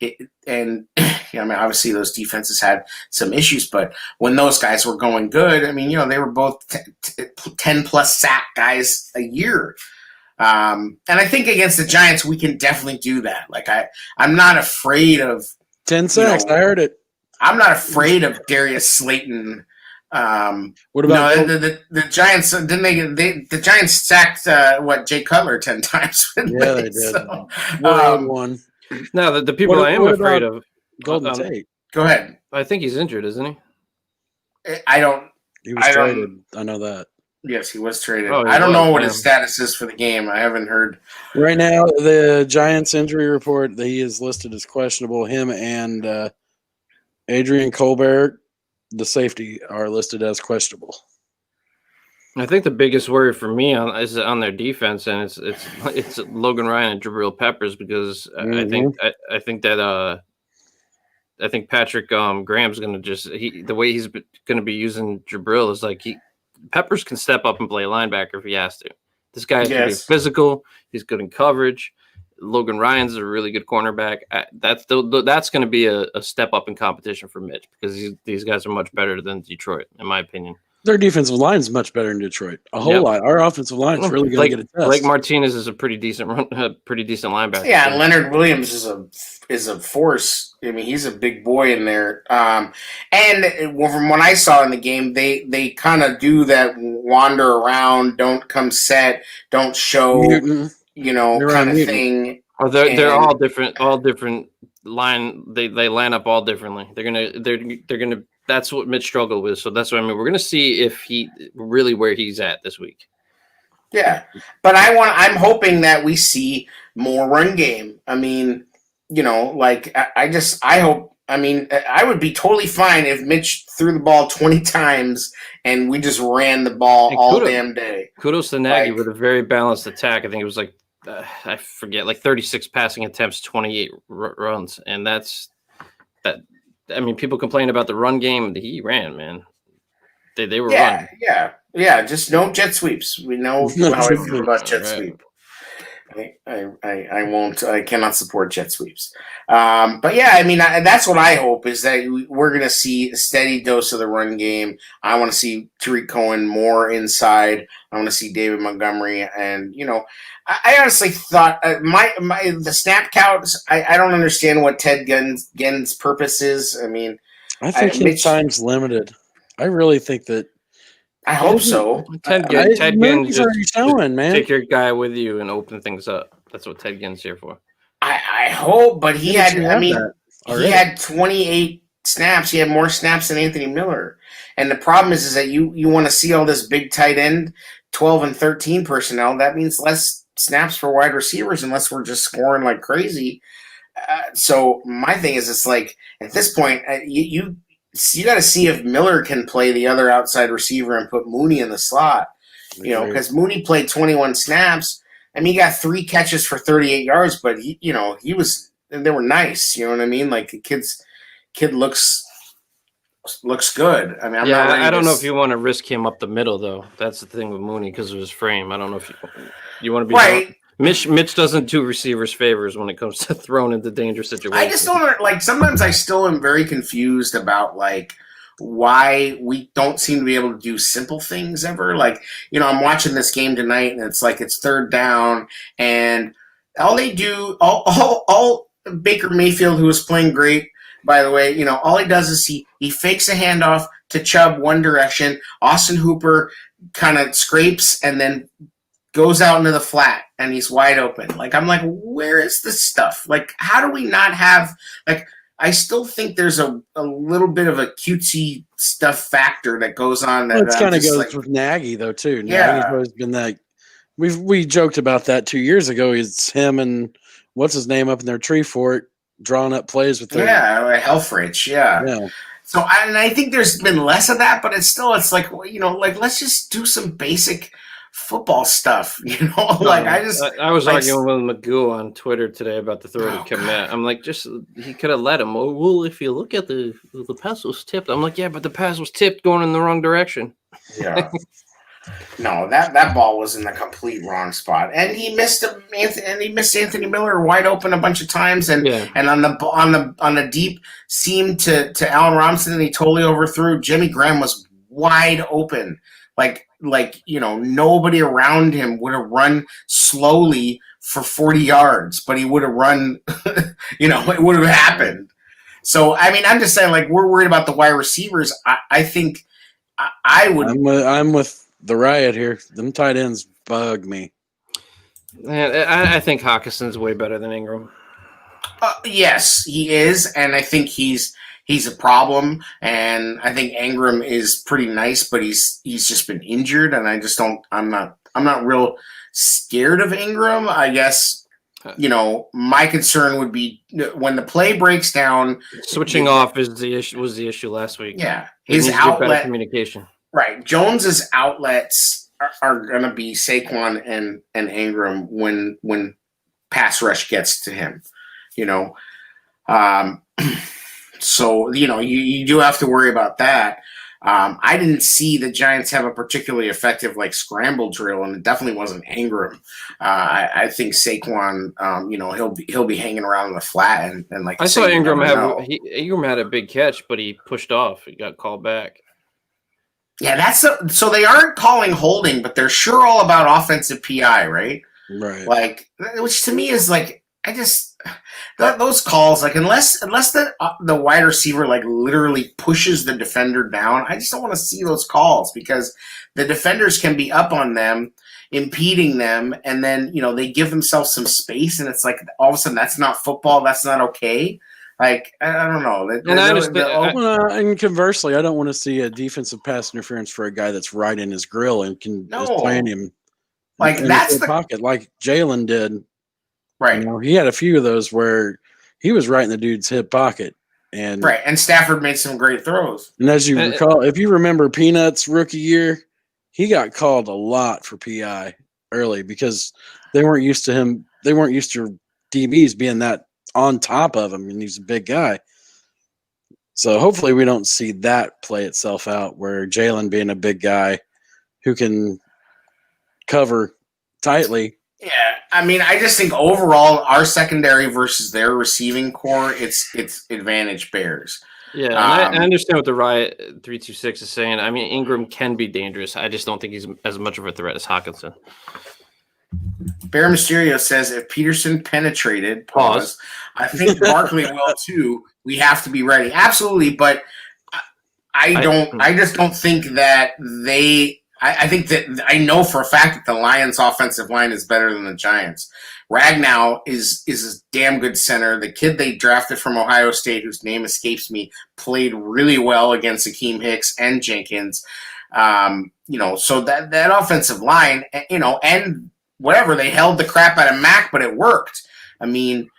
obviously those defenses had some issues, but when those guys were going good, I mean, they were both 10 plus sack guys a year. And I think against the Giants, we can definitely do that. Like, I'm not afraid of 10 sacks. I heard it. I'm not afraid of Darius Slayton. What about the Giants? Didn't the Giants sacked Jay Cutler 10 times? Yeah, they did. So, one. No, the people I am afraid of. Golden Tate. Go ahead. I think he's injured, isn't he? I don't. He was traded. I know that. Yes, he was traded. I don't know what his status is for the game. I haven't heard. Right now, the Giants injury report, he is listed as questionable. Him and Adrian Colbert, the safety, are listed as questionable. I think the biggest worry for me is on their defense, and it's Logan Ryan and Jabril Peppers because I think Patrick Graham's going to the way he's going to be using Jabril is like Peppers can step up and play linebacker if he has to. This guy's going to be physical. He's good in coverage. Logan Ryan's a really good cornerback. That's going to be a step up in competition for Mitch because these guys are much better than Detroit, in my opinion. Their defensive line is much better than Detroit. A whole lot. Our offensive line is really going to get a test. Blake Martinez is a pretty decent linebacker. Yeah, and Leonard Williams is a force. I mean, he's a big boy in there. And from what I saw in the game, they kind of do that wander around, don't come set, don't show, kind of thing. Oh, they're all different. All different line. They line up all differently. They're gonna. That's what Mitch struggled with. So that's what I mean. We're gonna see if he really where he's at this week. Yeah, but I'm hoping that we see more run game. I mean, I hope. I mean, I would be totally fine if Mitch threw the ball 20 times and we just ran the ball all damn day. Kudos to Nagy with a very balanced attack. I think it was like I forget, like 36 passing attempts, 28 runs, and that's that. I mean, people complain about the run game. He ran, man. They were running. Yeah. Just no jet sweeps. We know how I feel about jet sweep. I won't. I cannot support jet sweeps. But yeah, I mean, that's what I hope is that we're going to see a steady dose of the run game. I want to see Tariq Cohen more inside. I want to see David Montgomery, and I honestly thought the snap counts. I don't understand what Ted Ginn's purpose is. I mean, I think his time's limited. I really think that. I hope so. Ted Ginn just man. Take your guy with you and open things up. That's what Ted Ginn's here for. I hope, but he had 28 snaps. He had more snaps than Anthony Miller. And the problem is that you want to see all this big tight end, 12 and 13 personnel. That means less snaps for wide receivers unless we're just scoring like crazy. So my thing is, it's like at this point, you got to see if Miller can play the other outside receiver and put Mooney in the slot. You know, because Mooney played 21 snaps. I mean, he got 3 catches for 38 yards, but they were nice. You know what I mean? Like the kid looks good. I mean, I don't know if you want to risk him up the middle though. That's the thing with Mooney because of his frame. I don't know if you want to be right. Mitch doesn't do receivers favors when it comes to thrown into dangerous situations. I just don't like. Sometimes I still am very confused about like why we don't seem to be able to do simple things ever. Like, I'm watching this game tonight, and it's like it's third down, and all they do, all Baker Mayfield, who was playing great, by the way, all he does is he fakes a handoff to Chubb one direction. Austin Hooper kind of scrapes and then goes out into the flat, and he's wide open. Like, I'm like, where is this stuff? Like, how do we not have, like, I still think there's a little bit of a cutesy stuff factor that goes on. That kind of goes with Nagy, though, too. Yeah. Nagy's always been that. We joked about that 2 years ago. It's him and what's his name up in their tree fort drawing up plays with their. Yeah, Helfrich, yeah. So, I think there's been less of that, but it's like, like, let's just do some basic football stuff, like I was arguing with Magoo on Twitter today about the throw to Kmet. I'm like, he could have let him. Well, if you look at the pass was tipped, I'm like, yeah, but the pass was tipped going in the wrong direction. Yeah. No, that ball was in the complete wrong spot, and he missed Anthony Miller wide open a bunch of times, and on the deep seam to Allen Robinson, and he totally overthrew. Jimmy Graham was wide open, like nobody around him would have run slowly for 40 yards, but he would have run, it would have happened. So I mean, I'm just saying, like, we're worried about the wide receivers. I think I would. I'm with the riot here. Them tight ends bug me. And I think Hawkinson's way better than Ingram. Yes, he is, and I think he's a problem. And I think Ingram is pretty nice, but he's just been injured, and I just don't. I'm not real scared of Ingram. I guess my concern would be when the play breaks down. Switching off was the issue last week. Yeah, his outlet communication. Right, Jones's outlets are going to be Saquon and Ingram when pass rush gets to him, So you do have to worry about that. I didn't see the Giants have a particularly effective like scramble drill, and it definitely wasn't Ingram. I think Saquon, he'll be hanging around in the flat and like I saw Ingram Ingram had a big catch, but he pushed off. He got called back. Yeah, so they aren't calling holding, but they're sure all about offensive PI, right? Right. Like, which to me is like, those calls, like, unless the wide receiver like literally pushes the defender down, I just don't want to see those calls, because the defenders can be up on them, impeding them, and then they give themselves some space, and it's like all of a sudden that's not football, that's not okay. Like, I don't know. And conversely, I don't want to see a defensive pass interference for a guy that's right in his grill and is playing him like that's the pocket, like Jalen did. Right. He had a few of those where he was right in the dude's hip pocket, and Stafford made some great throws. And as you recall, if you remember Peanuts' rookie year, he got called a lot for PI early because they weren't used to him. They weren't used to DBs being that on top of him, and he's a big guy. So hopefully we don't see that play itself out, where Jalen, being a big guy who can cover tightly. Yeah, I mean, I just think overall our secondary versus their receiving core, it's advantage Bears. Yeah, and I understand what the Riot 326 is saying. I mean, Ingram can be dangerous. I just don't think he's as much of a threat as Hawkinson. Bear Mysterio says if Peterson penetrated, pause. I think Barkley will too. We have to be ready. Absolutely, but I just don't think that they I think that I know for a fact that the Lions' offensive line is better than the Giants. Ragnow is a damn good center. The kid they drafted from Ohio State, whose name escapes me, played really well against Akeem Hicks and Jenkins. So that offensive line, and whatever, they held the crap out of Mac, but it worked. I mean,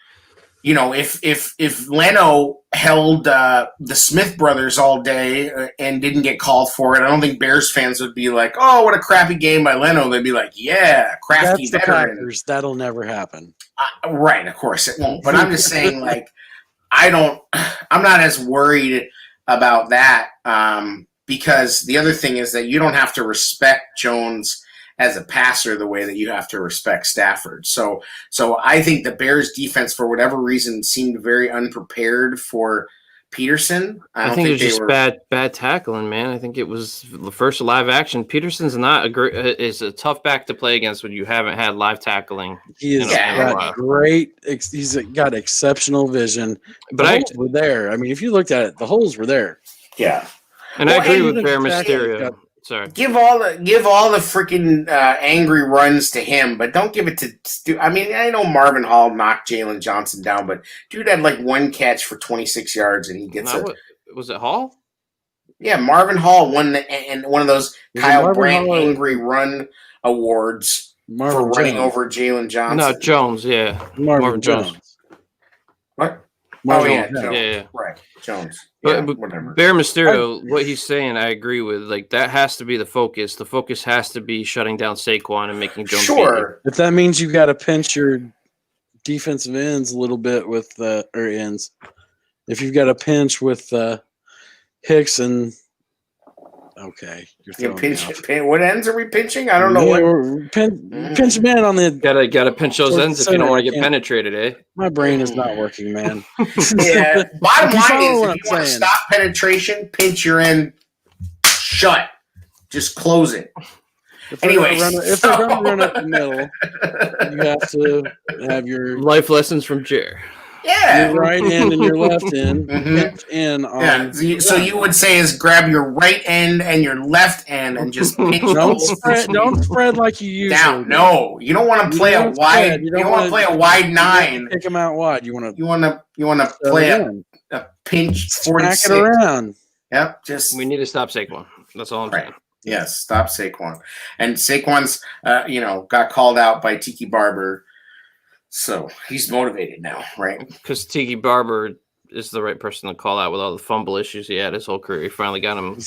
if Leno held the Smith brothers all day and didn't get called for it, I don't think Bears fans would be like, "Oh, what a crappy game by Leno." They'd be like, "Yeah, crafty That's the veteran." Packers. That'll never happen. Right, of course it won't. But I'm just saying, like, I'm not as worried about that because the other thing is that you don't have to respect Jones as a passer the way that you have to respect Stafford. So I think the Bears defense, for whatever reason, seemed very unprepared for Peterson. I think it was just bad tackling, man. I think it was the first live action. Peterson's is a tough back to play against when you haven't had live tackling. He has got great. He's got exceptional vision. But the holes were there. I mean, if you looked at it, the holes were there. Yeah, and I agree with Bear Mysterio. Sorry. Give all the freaking angry runs to him, but don't give it to. I mean, I know Marvin Hall knocked Jalen Johnson down, but dude had like one catch for 26 yards, and he gets was it Hall? Yeah, Marvin Hall won and one of those Kyle Brandt angry run awards for running over Jalen Johnson. No, Jones. Yeah, Marvin Jones. What? Marvin Jones. Yeah, right, Jones. But whatever. Bear Mysterio, what he's saying, I agree with. Like, that has to be the focus. The focus has to be shutting down Saquon and making Jones. Sure. If that means you got to pinch your defensive ends a little bit with or ends. If you've got a pinch with Hicks and you're what ends are we pinching? I don't know what. Pinch them in on the. Gotta pinch those ends if you don't want to get penetrated, eh? My brain is not working, man. Yeah. Bottom line is, if you want to stop penetration, pinch your end shut. Just close it. If they're going to run up the middle, you have to have your life lessons from Jer. Yeah, your right end and your left end. Pinch in on. Yeah. So you would say is grab your right end and your left end and just pinch. Don't spread like you usually down. No, you don't want to play a wide. You don't want to play a wide 9. Pick them out wide. You want to play a pinch 46. Smack it around. Yep. We need to stop Saquon. That's all I'm saying. Yes, stop Saquon. And Saquon's, got called out by Tiki Barber. So he's motivated now, right? Because Tiki Barber is the right person to call out with all the fumble issues he had his whole career. He finally got him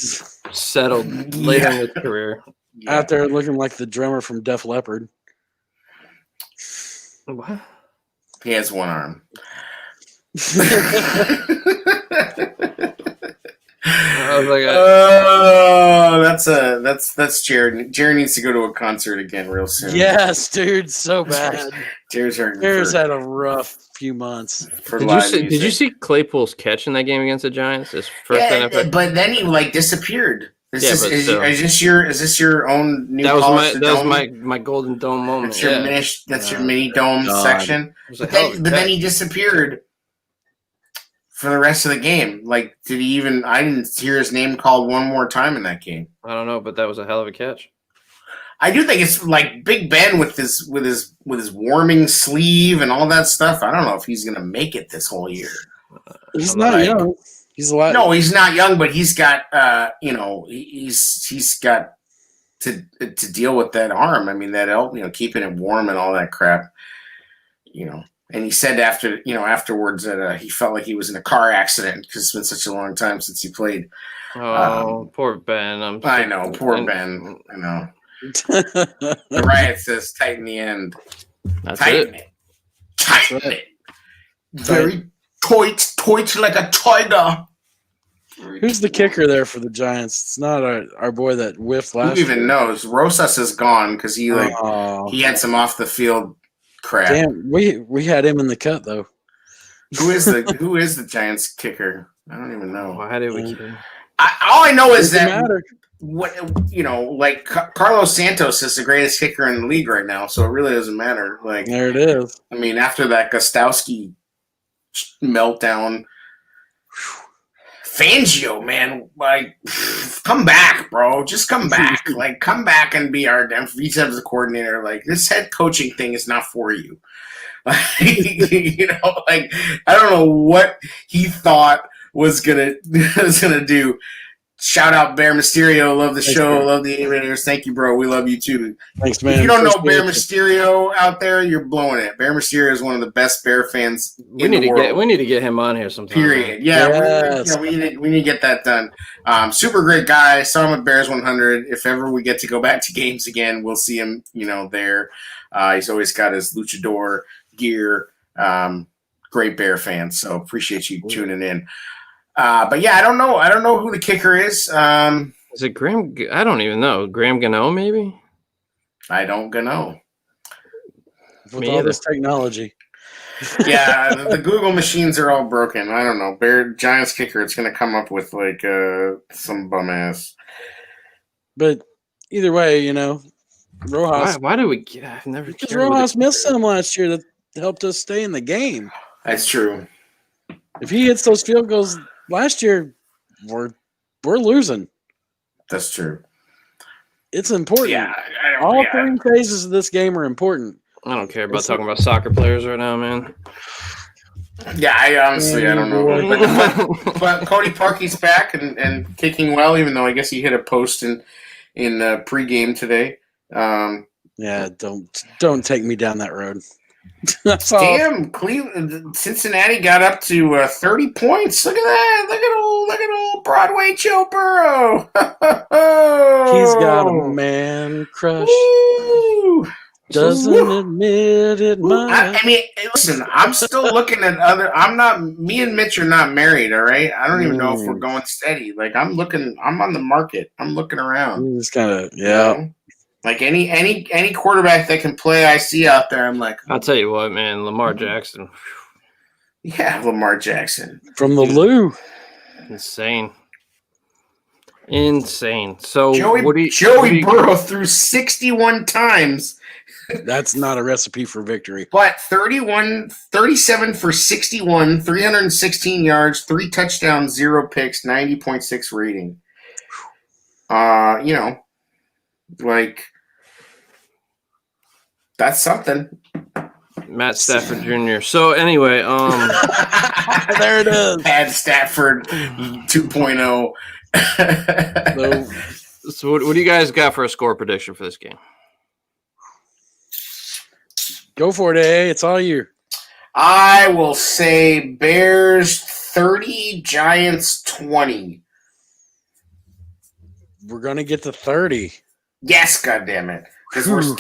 settled later in his career. Yeah. Out there looking like the drummer from Def Leppard. What? He has one arm. That's Jared. Jared needs to go to a concert again real soon. Yes, dude, so bad. Jared's had a rough few months. Did you see Claypool's catch in that game against the Giants? His first NFL? But then he disappeared. Is this your own new? That was my golden dome moment. That's your mini dome section. But then he disappeared for the rest of the game. Like, did he even? I didn't hear his name called one more time in that game. I don't know, but that was a hell of a catch. I do think it's like Big Ben with his warming sleeve and all that stuff. I don't know if he's gonna make it this whole year. He's not young. He's a lot. No, he's not young, but he's got he's got to deal with that arm. I mean, that keeping it warm and all that crap. And he said afterwards that he felt like he was in a car accident because it's been such a long time since he played. Oh, poor Ben. I know, poor Ben. I know. The riot says tighten the end. Tighten it. Tighten it. Very tight like a tiger. Who's the kicker there for the Giants? It's not our boy that whiffed last year. Who even knows? Rosas is gone because he had some off the field crap. Damn, we had him in the cut though. Who is the Giants kicker? I don't even know. Why did we? All I know is that Carlos Santos is the greatest kicker in the league right now, so it really doesn't matter. Like, there it is. I mean, after that Gostowski meltdown, Fangio, man, like, come back, bro. Just come back. Like, come back and be our defensive coordinator. Like, this head coaching thing is not for you. You know, like, I don't know what he thought was gonna do. Shout out Bear Mysterio. Love the show. Bear. Love the Aviators. Thank you, bro. We love you too. Thanks, man. If you don't know Bear Appreciate you. Mysterio out there, you're blowing it. Bear Mysterio is one of the best Bear fans We in need the to world. we need to get him on here sometime. Period. Yeah, Yes. we need to get that done. Super great guy. Saw him at Bears 100. If ever we get to go back to games again, we'll see him. You know, there. He's always got his luchador gear. Great Bear fan. So appreciate you tuning in. But yeah, I don't know. I don't know who the kicker is. Is it Graham? I don't even know. Graham Gano, maybe. I don't know. With Me all either. this technology. Yeah, the Google machines are all broken. I don't know. Giants kicker. It's gonna come up with like some bum ass. But either way, you know, Rojas. Why do we get? I've never Because cared what Rojas the- missed some last year that helped us stay in the game. That's true. If he hits those field goals last year, we're losing. That's true. It's important. Yeah, All three phases of this game are important. I don't care about talking about soccer players right now, man. Yeah, I honestly I don't know. But Cody Parkey's back and kicking well, even though I guess he hit a post in pregame today. Yeah, don't take me down that road. That's all. Damn, Cincinnati got up to 30 points. Look at that! Look at old Broadway Joe Burrow. He's got a man crush. Woo! Doesn't Woo! admit it much. I mean, listen, I'm still looking at me and Mitch are not married, all right? I don't even know if we're going steady. Like, I'm on the market. I'm looking around. It's kind of you know? Like any quarterback that can play I see out there, I'm like, I'll tell you what, man. Lamar Jackson, yeah, Lamar Jackson. from the Lou. insane. So Joey what do you- Burrow threw 61 times, That's not a recipe for victory. but 37 for 61, 316 yards, 3 touchdowns, 0 picks, 90.6 rating. You know, like, that's something. Matt Stafford Jr. So anyway, There it is. Bad Stafford 2.0. so what do you guys got for a score prediction for this game? Go for it, A. It's all you. I will say Bears 30, Giants 20. We're gonna get to 30. Yes, goddammit. Because we're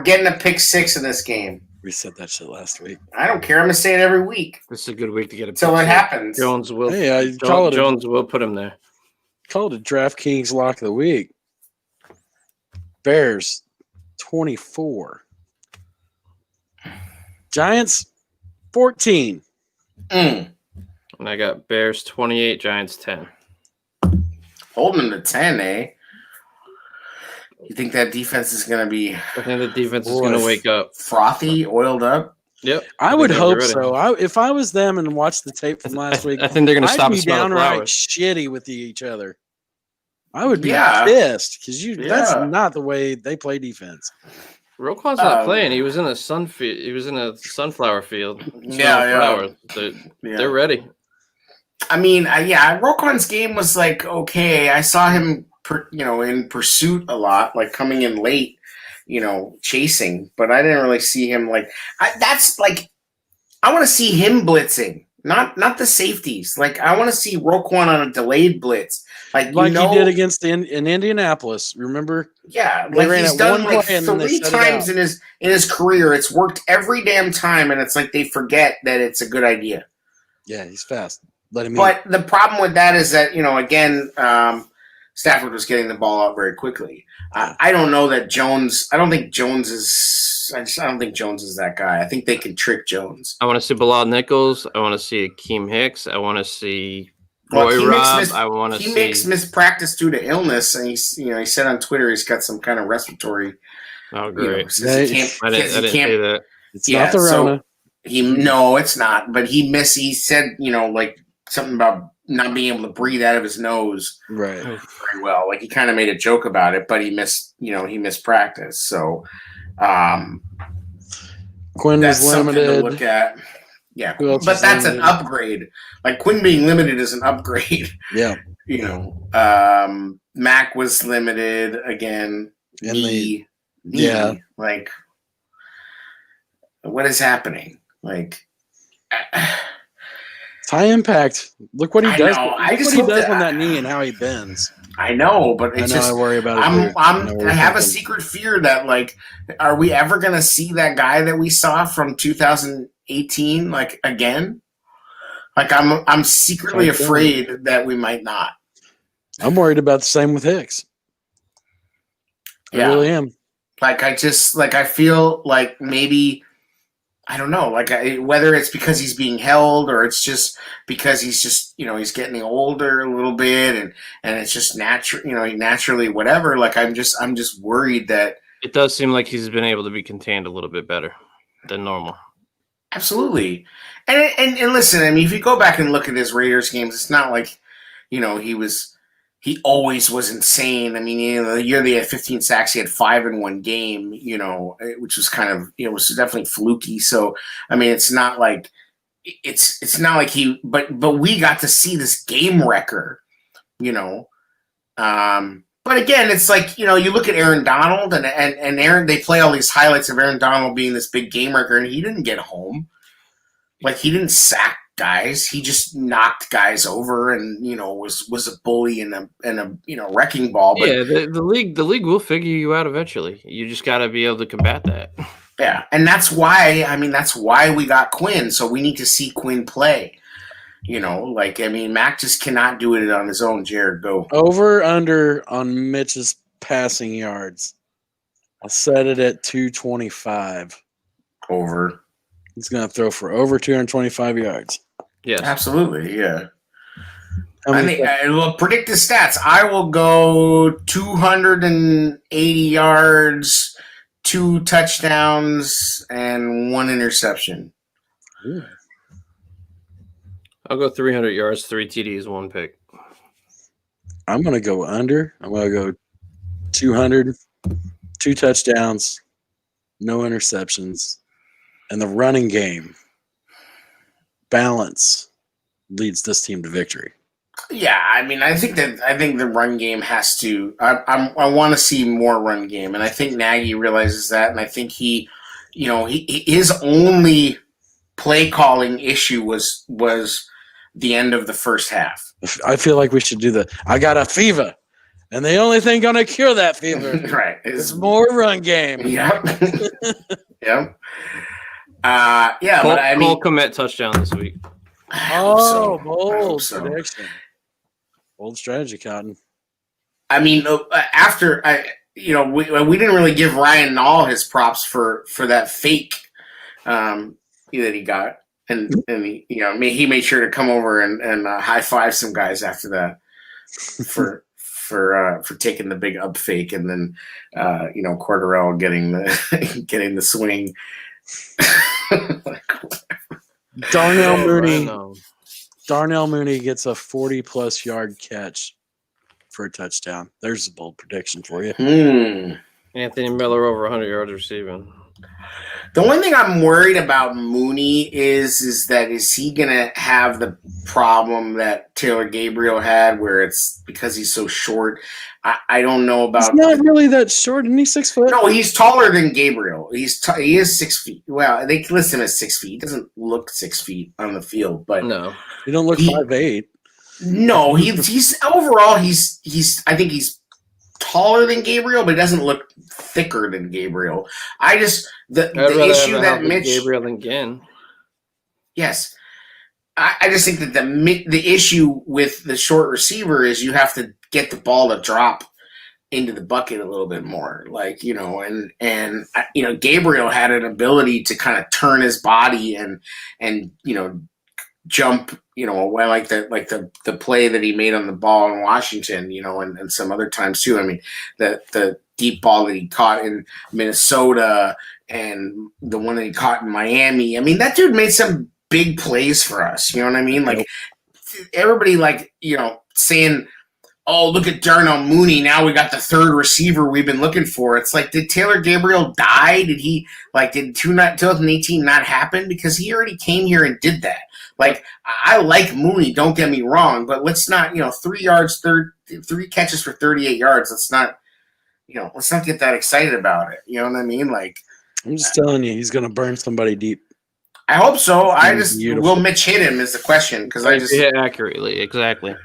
getting a pick 6 in this game. We said that shit last week. I don't care. I'm gonna say it every week This is a good week to get a until pick it six. happens. Jones will Hey, call Jones will put him there. it a DraftKings lock of the week. Bears 24. Giants 14. Mm. And I got Bears 28, Giants 10. Holding them to 10, eh? You think that defense is gonna be I think the defense is Boy. going to wake up. frothy, oiled up? Yep. I would think they'll be hope ready. so. If I was them and watched the tape from last week, I think they're going to I'd stop be and smell the downright flowers. shitty with each other. I would be Yeah. pissed because that's Yeah. not the way they play defense. Roquan's not playing. He was in a He was in a sunflower field. Yeah. Flowers. They're ready. I mean, Roquan's game was like okay. I saw him, in pursuit a lot, like coming in late, chasing. But I didn't really see him like. I want to see him blitzing, not the safeties. Like I want to see Roquan on a delayed blitz, like He did against in Indianapolis. Remember? Yeah, They like ran he's it done one like play and then they 3 set it times out. in his career. It's worked every damn time, and it's like they forget that it's a good idea. Yeah, he's fast. Let him But the problem with that is that again, Stafford was getting the ball out very quickly. I don't know that Jones. I don't think Jones is. I don't think Jones is that guy. I think they can trick Jones. I want to see Bilal Nichols. I want to see Akeem Hicks. I want to see Roy Robb. I want to He see. makes mispractice due to illness, and he said on Twitter he's got some kind of respiratory. Oh, great. Says he can't, I didn't say that. It's Yeah, not the so- Rona. No, it's not. But he said, like something about not being able to breathe out of his nose Right. very well. Like he kind of made a joke about it, but he missed practice. So Quinn that's was something to limited. look at. Yeah, Who else but was that's an limited? upgrade. Like Quinn being limited is an upgrade. Yeah. Mac was limited again. And Knee. yeah. Like, what is happening? Like, It's high impact. Look what he I does. know. Look I just what he hope does that- on that knee and how he bends. I know, but I it's know just I worry about it. too. I know what I you're have a thinking. secret fear that like, are we ever gonna see that guy that we saw from 2018 like again? Like I'm secretly Okay. afraid that we might not. I'm worried about the same with Hicks. I Yeah. really am. Like I feel like maybe I don't know, like whether it's because he's being held or it's just because he's just he's getting older a little bit and it's just natural, naturally whatever. Like I'm just worried that It does seem like he's been able to be contained a little bit better than normal. absolutely. And listen, I mean, if you go back and look at his Raiders games, it's not like he always was insane. I mean, the year they had 15 sacks, he had 5 in one game, which was kind of, was definitely fluky. So, I mean, it's not like he, but we got to see this game wrecker, but again, it's like, you look at Aaron Donald and Aaron, they play all these highlights of Aaron Donald being this big game wrecker and he didn't get home. Like he didn't sack guys. He just knocked guys over and was a bully and a wrecking ball. But Yeah, the league will figure you out eventually. You just got to be able to combat that. yeah, and that's why we got Quinn. So we need to see Quinn play. Mac just cannot do it on his own. Jared, go. Over under on Mitch's passing yards. I'll set it at 225. Over. He's going to throw for over 225 yards. Yes. Absolutely, yeah. How I many- think will predict the stats. I will go 280 yards, 2 touchdowns, and 1 interception. Ooh. I'll go 300 yards, 3 TDs, 1 pick. I'm going to go under. I'm going to go 200, 2 touchdowns, no interceptions. And the running game balance leads this team to victory. Yeah, I mean, I think the run game has to. I want to see more run game, and I think Nagy realizes that, and I think his only play calling issue was the end of the first half. I feel like we should do I got a fever, and the only thing going to cure that fever Right, is more run game. Yeah, yeah, Cole, but I mean, Cole Kmet touchdown this week. I hope so. I hope bold so. prediction. Bold strategy, Cotton. I mean, after we didn't really give Ryan Nall his props for that fake that he got, and he made sure to come over and high five some guys after that for taking the big up fake, and then Cordarrelle getting the swing. Darnell Yeah, Mooney. no. Darnell Mooney gets a 40-plus yard catch for a touchdown. There's a bold prediction for you. Anthony Miller over 100 yards receiving. The one thing I'm worried about Mooney is he gonna have the problem that Taylor Gabriel had, where it's because he's so short. I don't know about. He's not really that short, isn't he? 6 foot? No, he's taller than Gabriel. He is 6 feet. Well, they list him as 6 feet. He doesn't look 6 feet on the field, but No. You don't look 5'8". no, he's overall he's I think he's taller than Gabriel, but he doesn't look thicker than Gabriel. I just the issue that Mitch Gabriel and Ginn. yes. I just think that the issue with the short receiver is you have to get the ball to drop into the bucket a little bit more, like and Gabriel had an ability to kind of turn his body and jump, like the play that he made on the ball in Washington, and some other times too. I mean, the deep ball that he caught in Minnesota and the one that he caught in Miami. I mean, that dude made some big plays for us. You know what I mean? Like everybody like, saying, oh, look at Darnell Mooney. Now we got the third receiver we've been looking for. It's like, did Taylor Gabriel die? Did 2018 not happen? Because he already came here and did that. Like, I like Mooney, don't get me wrong, but let's not, 3 catches for 38 yards. Let's not get that excited about it. You know what I mean? Like, I'm just telling you, he's going to burn somebody deep. I hope so. Beautiful. Will Mitch hit him is the question, because accurately, exactly.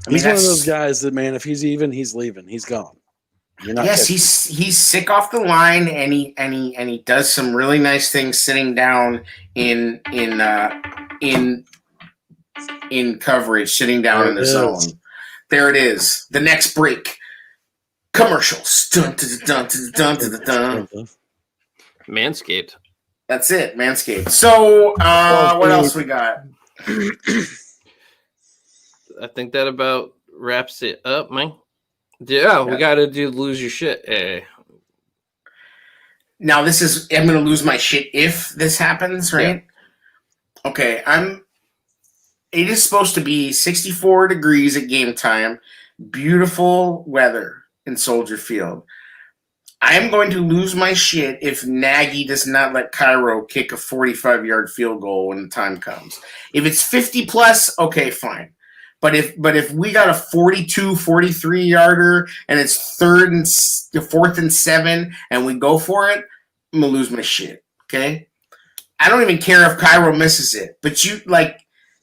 He's one of those guys that, man, if he's even, he's leaving. He's gone. Yes, he's sick off the line, and he does some really nice things sitting down in coverage, sitting down in the zone. There it is. The next break. Commercials. Dun, dun, dun, dun, dun, dun, dun. Manscaped. That's it, Manscaped. So, what else we got? I think that about wraps it up, man. Yeah, we got to lose your shit. Now, I'm going to lose my shit if this happens, right? Yeah. Okay, it is supposed to be 64 degrees at game time. Beautiful weather in Soldier Field. I am going to lose my shit if Nagy does not let Cairo kick a 45-yard field goal when the time comes. If it's 50 plus, okay, fine. But if we got a 42, 43-yarder and it's 4th and 7 and we go for it, I'm gonna lose my shit. Okay? I don't even care if Cairo misses it. But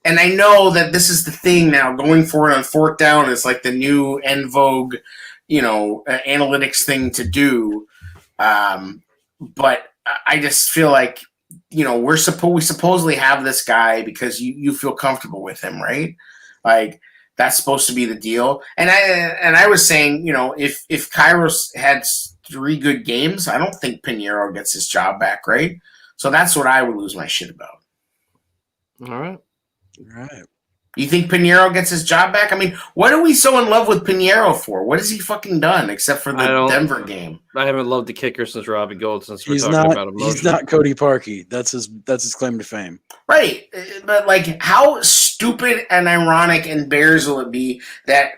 and I know that this is the thing now, going for it on 4th down is like the new en vogue, analytics thing to do. But I just feel like, we supposedly have this guy because you feel comfortable with him, right? Like, that's supposed to be the deal. And I was saying, if Kairos had 3 good games, I don't think Pinheiro gets his job back, right? So that's what I would lose my shit about. All right. You think Pinheiro gets his job back? I mean, what are we so in love with Pinheiro for? What has he fucking done except for the Denver game? I haven't loved the kicker since Robbie Gold, since we're He's talking about emotion. He's not Cody Parkey. That's his claim to fame. Right. But, like, how stupid and ironic and Bears will it be that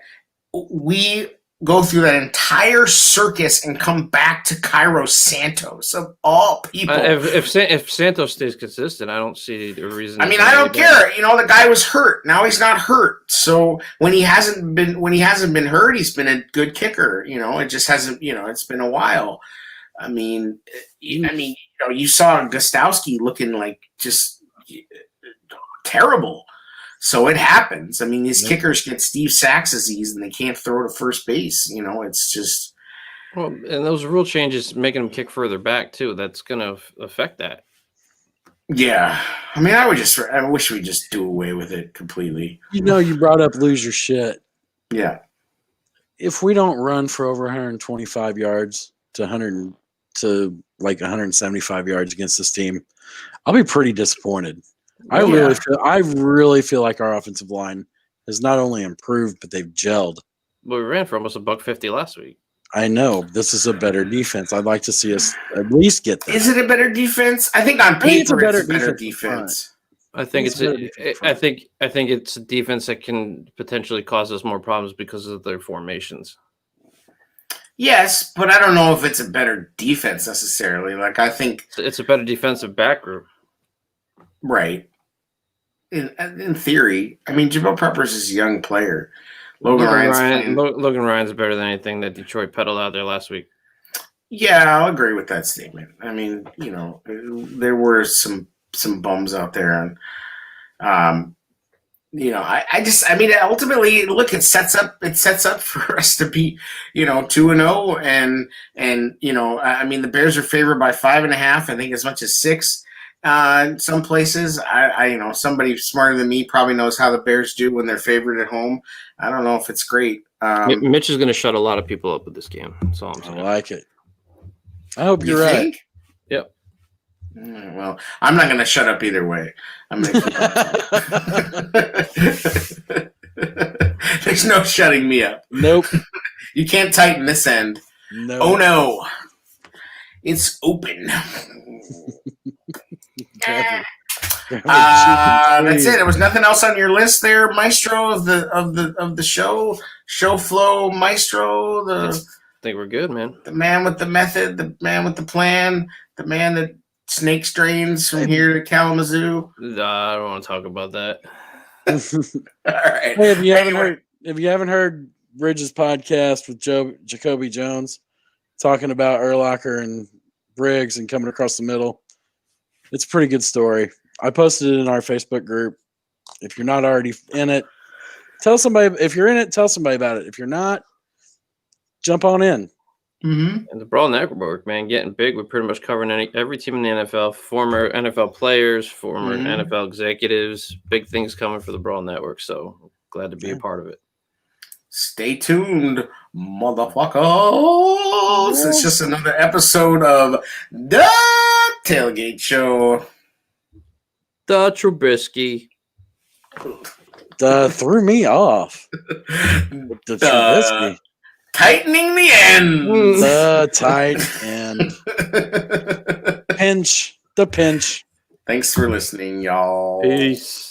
we go through that entire circus and come back to Cairo Santos of all people? If Santos stays consistent, I don't see the reason. I mean, I don't care. The guy was hurt. Now he's not hurt. So when he hasn't been hurt, he's been a good kicker. It just hasn't. It's been a while. I mean, you saw Gostowski looking like just terrible. So it happens. I mean, these kickers get Steve Sachs disease and they can't throw to first base. It's just. Well, and those rule changes making them kick further back too. That's going to affect that. Yeah, I mean, I wish we just do away with it completely. You brought up lose your shit. Yeah. If we don't run for over 125 yards to 175 yards against this team, I'll be pretty disappointed. I really feel like our offensive line has not only improved, but they've gelled. Well, we ran for almost $150 last week. I know. This is a better defense. I'd like to see us at least get that. Is it a better defense? I think on paper it's a better defense. I think it's a defense that can potentially cause us more problems because of their formations. Yes, but I don't know if it's a better defense necessarily. Like, I think it's a better defensive back group. Right. In theory, I mean, Jabril Peppers is a young player. Logan Ryan's better than anything that Detroit peddled out there last week. Yeah, I'll agree with that statement. I mean, there were some bums out there, and ultimately, look, it sets up for us to be 2-0, and the Bears are favored by 5.5. I think as much as 6. In some places, somebody smarter than me probably knows how the Bears do when they're favored at home. I don't know if it's great. Mitch is going to shut a lot of people up with this game. That's all I'm saying. I like it. I hope you're right. Think? Yep. Well, I'm not going to shut up either way. I'm going to keep There's no shutting me up. Nope. You can't tighten this end. No. Oh, no. It's open. That's it. There was nothing else on your list there, Maestro of the show flow Maestro, I think we're good, man. the man with the method, the man with the plan, the man that snake strains from here to Kalamazoo. I don't want to talk about that. All right. Hey, if you haven't heard Bridges podcast with Jacoby Jones talking about Urlacher and Briggs and coming across the middle, it's a pretty good story. I posted it in our Facebook group. If you're not already in it, tell somebody. If you're in it, tell somebody about it. If you're not, jump on in. Mm-hmm. And the Brawl Network, man, getting big. We're pretty much covering every team in the NFL, former NFL players, former NFL executives. Big things coming for the Brawl Network. So glad to be a part of it. Stay tuned, motherfuckers. It's just another episode of The Tailgate Show. The Trubisky. Threw me off. The Trubisky. Tightening the ends. The tight end. Pinch. The pinch. Thanks for listening, y'all. Peace.